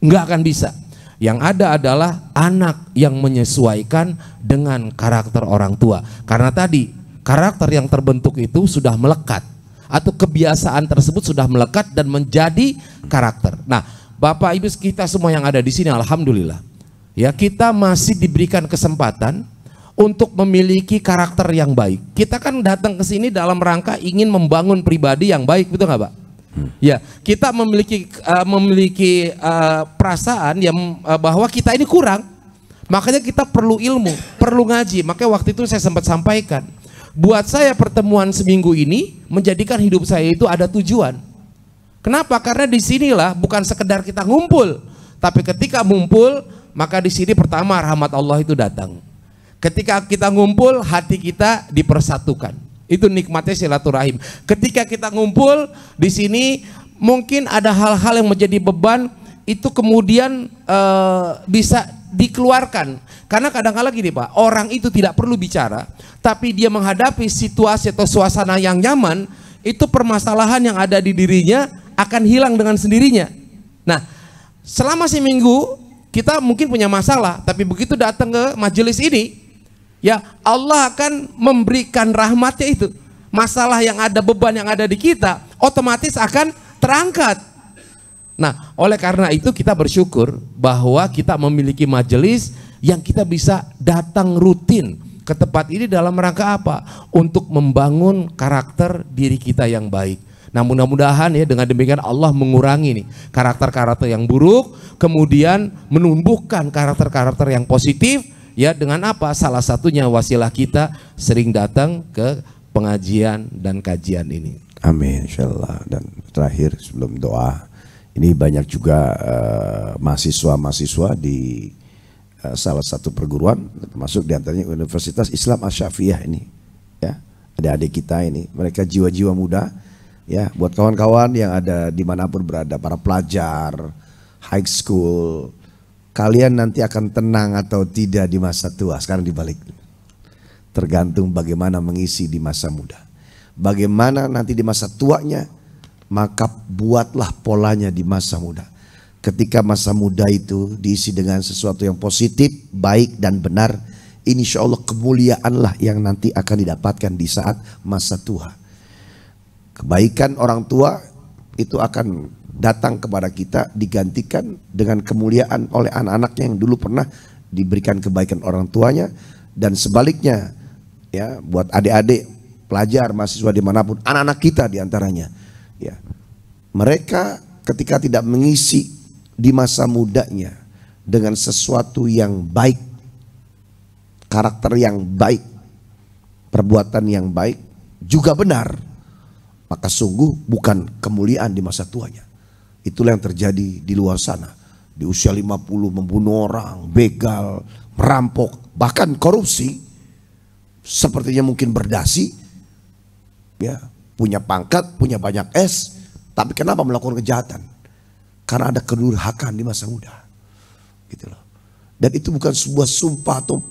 nggak akan bisa. Yang ada adalah anak yang menyesuaikan dengan karakter orang tua. Karena tadi karakter yang terbentuk itu sudah melekat, atau kebiasaan tersebut sudah melekat dan menjadi karakter. Nah, Bapak Ibu kita semua yang ada di sini, alhamdulillah, ya, kita masih diberikan kesempatan untuk memiliki karakter yang baik. Kita kan datang ke sini dalam rangka ingin membangun pribadi yang baik, betul nggak Pak? Ya, kita memiliki perasaan yang bahwa kita ini kurang, makanya kita perlu ilmu, perlu ngaji. Makanya waktu itu saya sempat sampaikan, buat saya pertemuan seminggu ini menjadikan hidup saya itu ada tujuan. Kenapa? Karena di sinilah bukan sekedar kita ngumpul, tapi ketika ngumpul, maka di sini pertama rahmat Allah itu datang. Ketika kita ngumpul, hati kita dipersatukan. Itu nikmatnya silaturahim. Ketika kita ngumpul di sini, mungkin ada hal-hal yang menjadi beban, itu kemudian bisa dikeluarkan. Karena kadang-kala gini Pak, orang itu tidak perlu bicara, tapi dia menghadapi situasi atau suasana yang nyaman, itu permasalahan yang ada di dirinya akan hilang dengan sendirinya. Nah, selama seminggu kita mungkin punya masalah, tapi begitu datang ke majelis ini, ya, Allah akan memberikan rahmatnya itu. Masalah yang ada, beban yang ada di kita otomatis akan terangkat. Nah, oleh karena itu kita bersyukur bahwa kita memiliki majelis yang kita bisa datang rutin ke tempat ini dalam rangka apa? Untuk membangun karakter diri kita yang baik. Nah, mudah-mudahan ya dengan demikian Allah mengurangi nih karakter-karakter yang buruk, kemudian menumbuhkan karakter-karakter yang positif. Ya, dengan apa? Salah satunya wasilah kita sering datang ke pengajian dan kajian ini. Amin, insyaallah. Dan terakhir sebelum doa, ini banyak juga mahasiswa-mahasiswa di salah satu perguruan, termasuk diantaranya Universitas Islam Asy-Syafi'iyah ini. Ya, adik-adik kita ini, mereka jiwa-jiwa muda. Ya, buat kawan-kawan yang ada dimanapun berada, para pelajar, high school, kalian nanti akan tenang atau tidak di masa tua. Sekarang dibalik, tergantung bagaimana mengisi di masa muda. Bagaimana nanti di masa tuanya, maka buatlah polanya di masa muda. Ketika masa muda itu diisi dengan sesuatu yang positif, baik dan benar, insya Allah kemuliaanlah yang nanti akan didapatkan di saat masa tua. Kebaikan orang tua itu akan datang kepada kita digantikan dengan kemuliaan oleh anak-anaknya yang dulu pernah diberikan kebaikan orang tuanya, dan sebaliknya ya buat adik-adik pelajar mahasiswa dimanapun, anak-anak kita diantaranya ya, mereka ketika tidak mengisi di masa mudanya dengan sesuatu yang baik, karakter yang baik, perbuatan yang baik juga benar, maka sungguh bukan kemuliaan di masa tuanya. Itulah yang terjadi di luar sana. Di usia 50 membunuh orang, begal, merampok, bahkan korupsi. Sepertinya mungkin berdasi, ya, punya pangkat, punya banyak es, tapi kenapa melakukan kejahatan? Karena ada kedurhakaan di masa muda, gitu loh. Dan itu bukan sebuah sumpah atau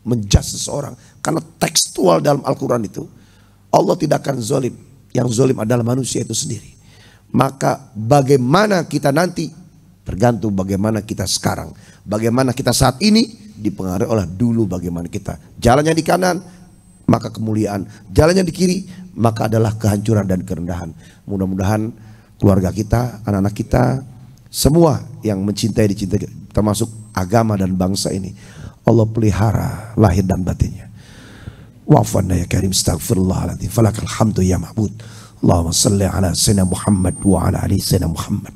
menjudge seseorang, karena tekstual dalam Al-Quran itu Allah tidak akan zalim. Yang zalim adalah manusia itu sendiri. Maka bagaimana kita nanti tergantung bagaimana kita sekarang. Bagaimana kita saat ini dipengaruhi oleh dulu bagaimana kita. Jalannya di kanan maka kemuliaan, jalannya di kiri maka adalah kehancuran dan kerendahan. Mudah-mudahan keluarga kita, anak-anak kita, semua yang mencintai dicintai, termasuk agama dan bangsa ini, Allah pelihara lahir dan batinnya. Wa'afana ya karim, astaghfirullahaladzim, falakal hamdu ya ma'bud. Allahumma salli ala sayyidina Muhammad wa ala ali sayyidina Muhammad.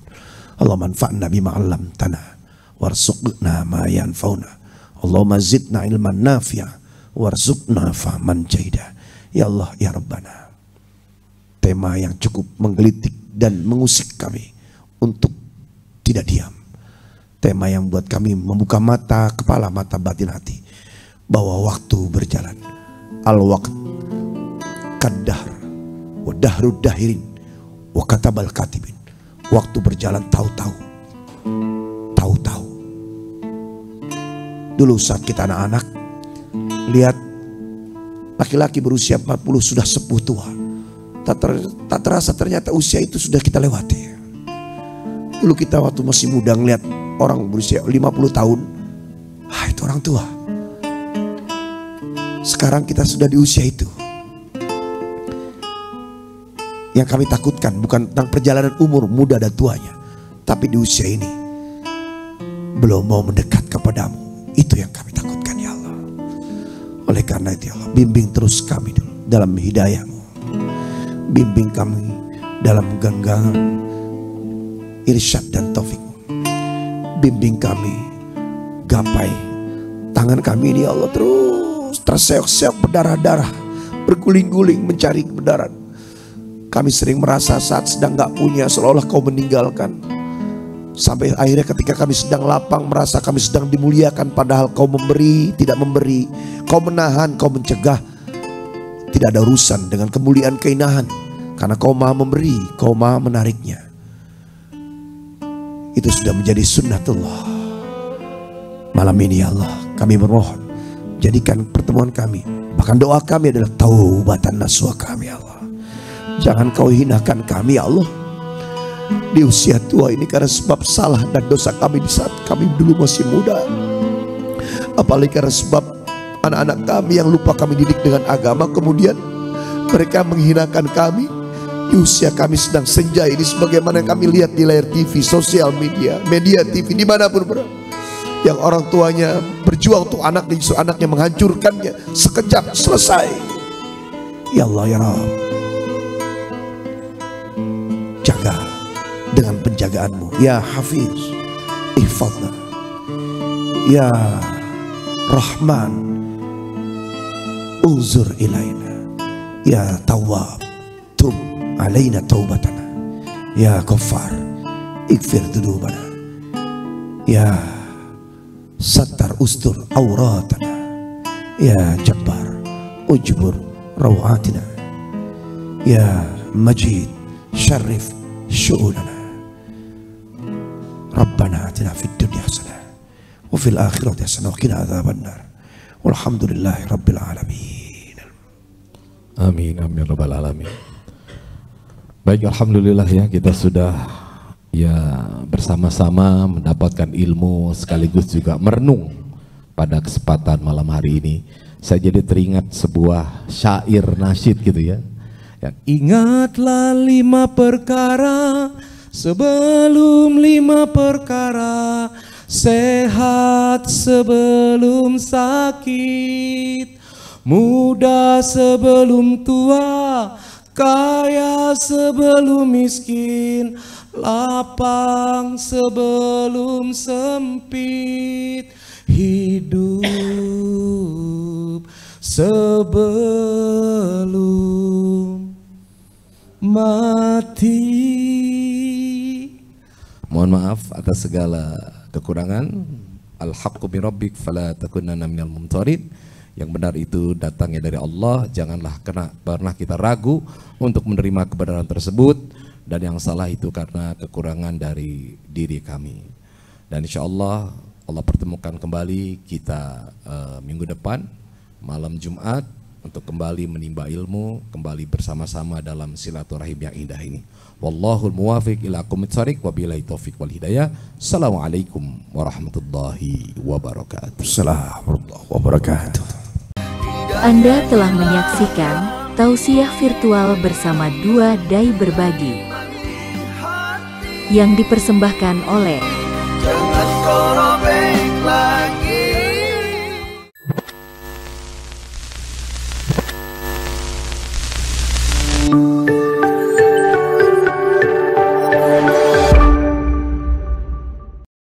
Allahumma anfa'na bima 'allamtana warzuqna ma yanfa'una. Allahumma zidna ilman nafi'a warzuqna fahman jaida. Ya Allah ya Rabbana, tema yang cukup menggelitik dan mengusik kami untuk tidak diam. Tema yang buat kami membuka mata, kepala, mata, batin, hati, bahwa waktu berjalan. Al-waqt kaddahr wa dahrud dahirin wa katabal katibin. Waktu berjalan tahu-tahu. Dulu saat kita anak-anak, lihat laki-laki berusia 40 sudah sepuh tua. Tak terasa ternyata usia itu sudah kita lewati. Dulu kita waktu masih muda ngelihat orang berusia 50 tahun, itu orang tua. Sekarang kita sudah di usia itu. Yang kami takutkan bukan tentang perjalanan umur muda dan tuanya, tapi di usia ini belum mau mendekat kepadamu. Itu yang kami takutkan ya Allah. Oleh karena itu ya Allah, bimbing terus kami dalam hidayah-Mu. Bimbing kami dalam genggaman irsyad dan taufik-Mu. Bimbing kami gapai tangan kami ini ya Allah terus terseok-seok berdarah-darah, berguling-guling mencari kebenaran. Kami sering merasa saat sedang gak punya seolah-olah Kau meninggalkan. Sampai akhirnya ketika kami sedang lapang merasa kami sedang dimuliakan, padahal Kau memberi, tidak memberi. Kau menahan, Kau mencegah. Tidak ada urusan dengan kemuliaan keinahan, karena Kau maha memberi, Kau maha menariknya. Itu sudah menjadi sunnatullah. Malam ini ya Allah, kami bermohon, jadikan pertemuan kami, bahkan doa kami adalah taubatan nasuha kami ya Allah. Jangan Kau hinakan kami ya Allah di usia tua ini karena sebab salah dan dosa kami di saat kami dulu masih muda. Apalagi karena sebab anak-anak kami yang lupa kami didik dengan agama, kemudian mereka menghinakan kami di usia kami sedang senja ini, sebagaimana yang kami lihat di layar TV, sosial media, media TV, dimanapun berada. Yang orang tuanya berjuang untuk anaknya, justru anaknya menghancurkannya, sekejap selesai. Ya Allah ya Rabb, jaga dengan penjagaanmu ya Hafiz, ihfadna ya Rahman, unzur ilaina ya Tawwab, tub alaina taubatana ya Ghaffar, ighfir dzunubana ya Sattar, ustur auratana ya Jabbar, ujbur rawatina ya Majid, syarif syu'unana. Rabbana atina fid dunya hasanah wa fil akhirati hasanah wa qina adzabannar. Walhamdulillahi rabbil alamin. Amin amin rabbal alamin. Baik, alhamdulillah ya, kita sudah ya bersama-sama mendapatkan ilmu sekaligus juga merenung pada kesempatan malam hari ini. Saya jadi teringat sebuah syair nasyid gitu ya. Yang ingatlah 5 perkara sebelum 5 perkara, sehat sebelum sakit, muda sebelum tua, kaya sebelum miskin, lapang sebelum sempit, hidup sebelum mati. Mohon maaf atas segala kekurangan. Al-haqqu min rabbik fala takunanna minal mumtarin. Yang benar itu datangnya dari Allah, janganlah pernah kita ragu untuk menerima kebenaran tersebut, dan yang salah itu karena kekurangan dari diri kami. Dan insya Allah Allah pertemukan kembali kita minggu depan malam Jumat untuk kembali menimba ilmu, kembali bersama-sama dalam silaturahim yang indah ini. Wallahul muwafiq ila aqwamit thoriq, wabillahi taufiq wal hidayah. Assalamualaikum warahmatullahi wabarakatuh. Assalamualaikum warahmatullahi wabarakatuh. Anda telah menyaksikan tausiah virtual bersama dua dai berbagi yang dipersembahkan oleh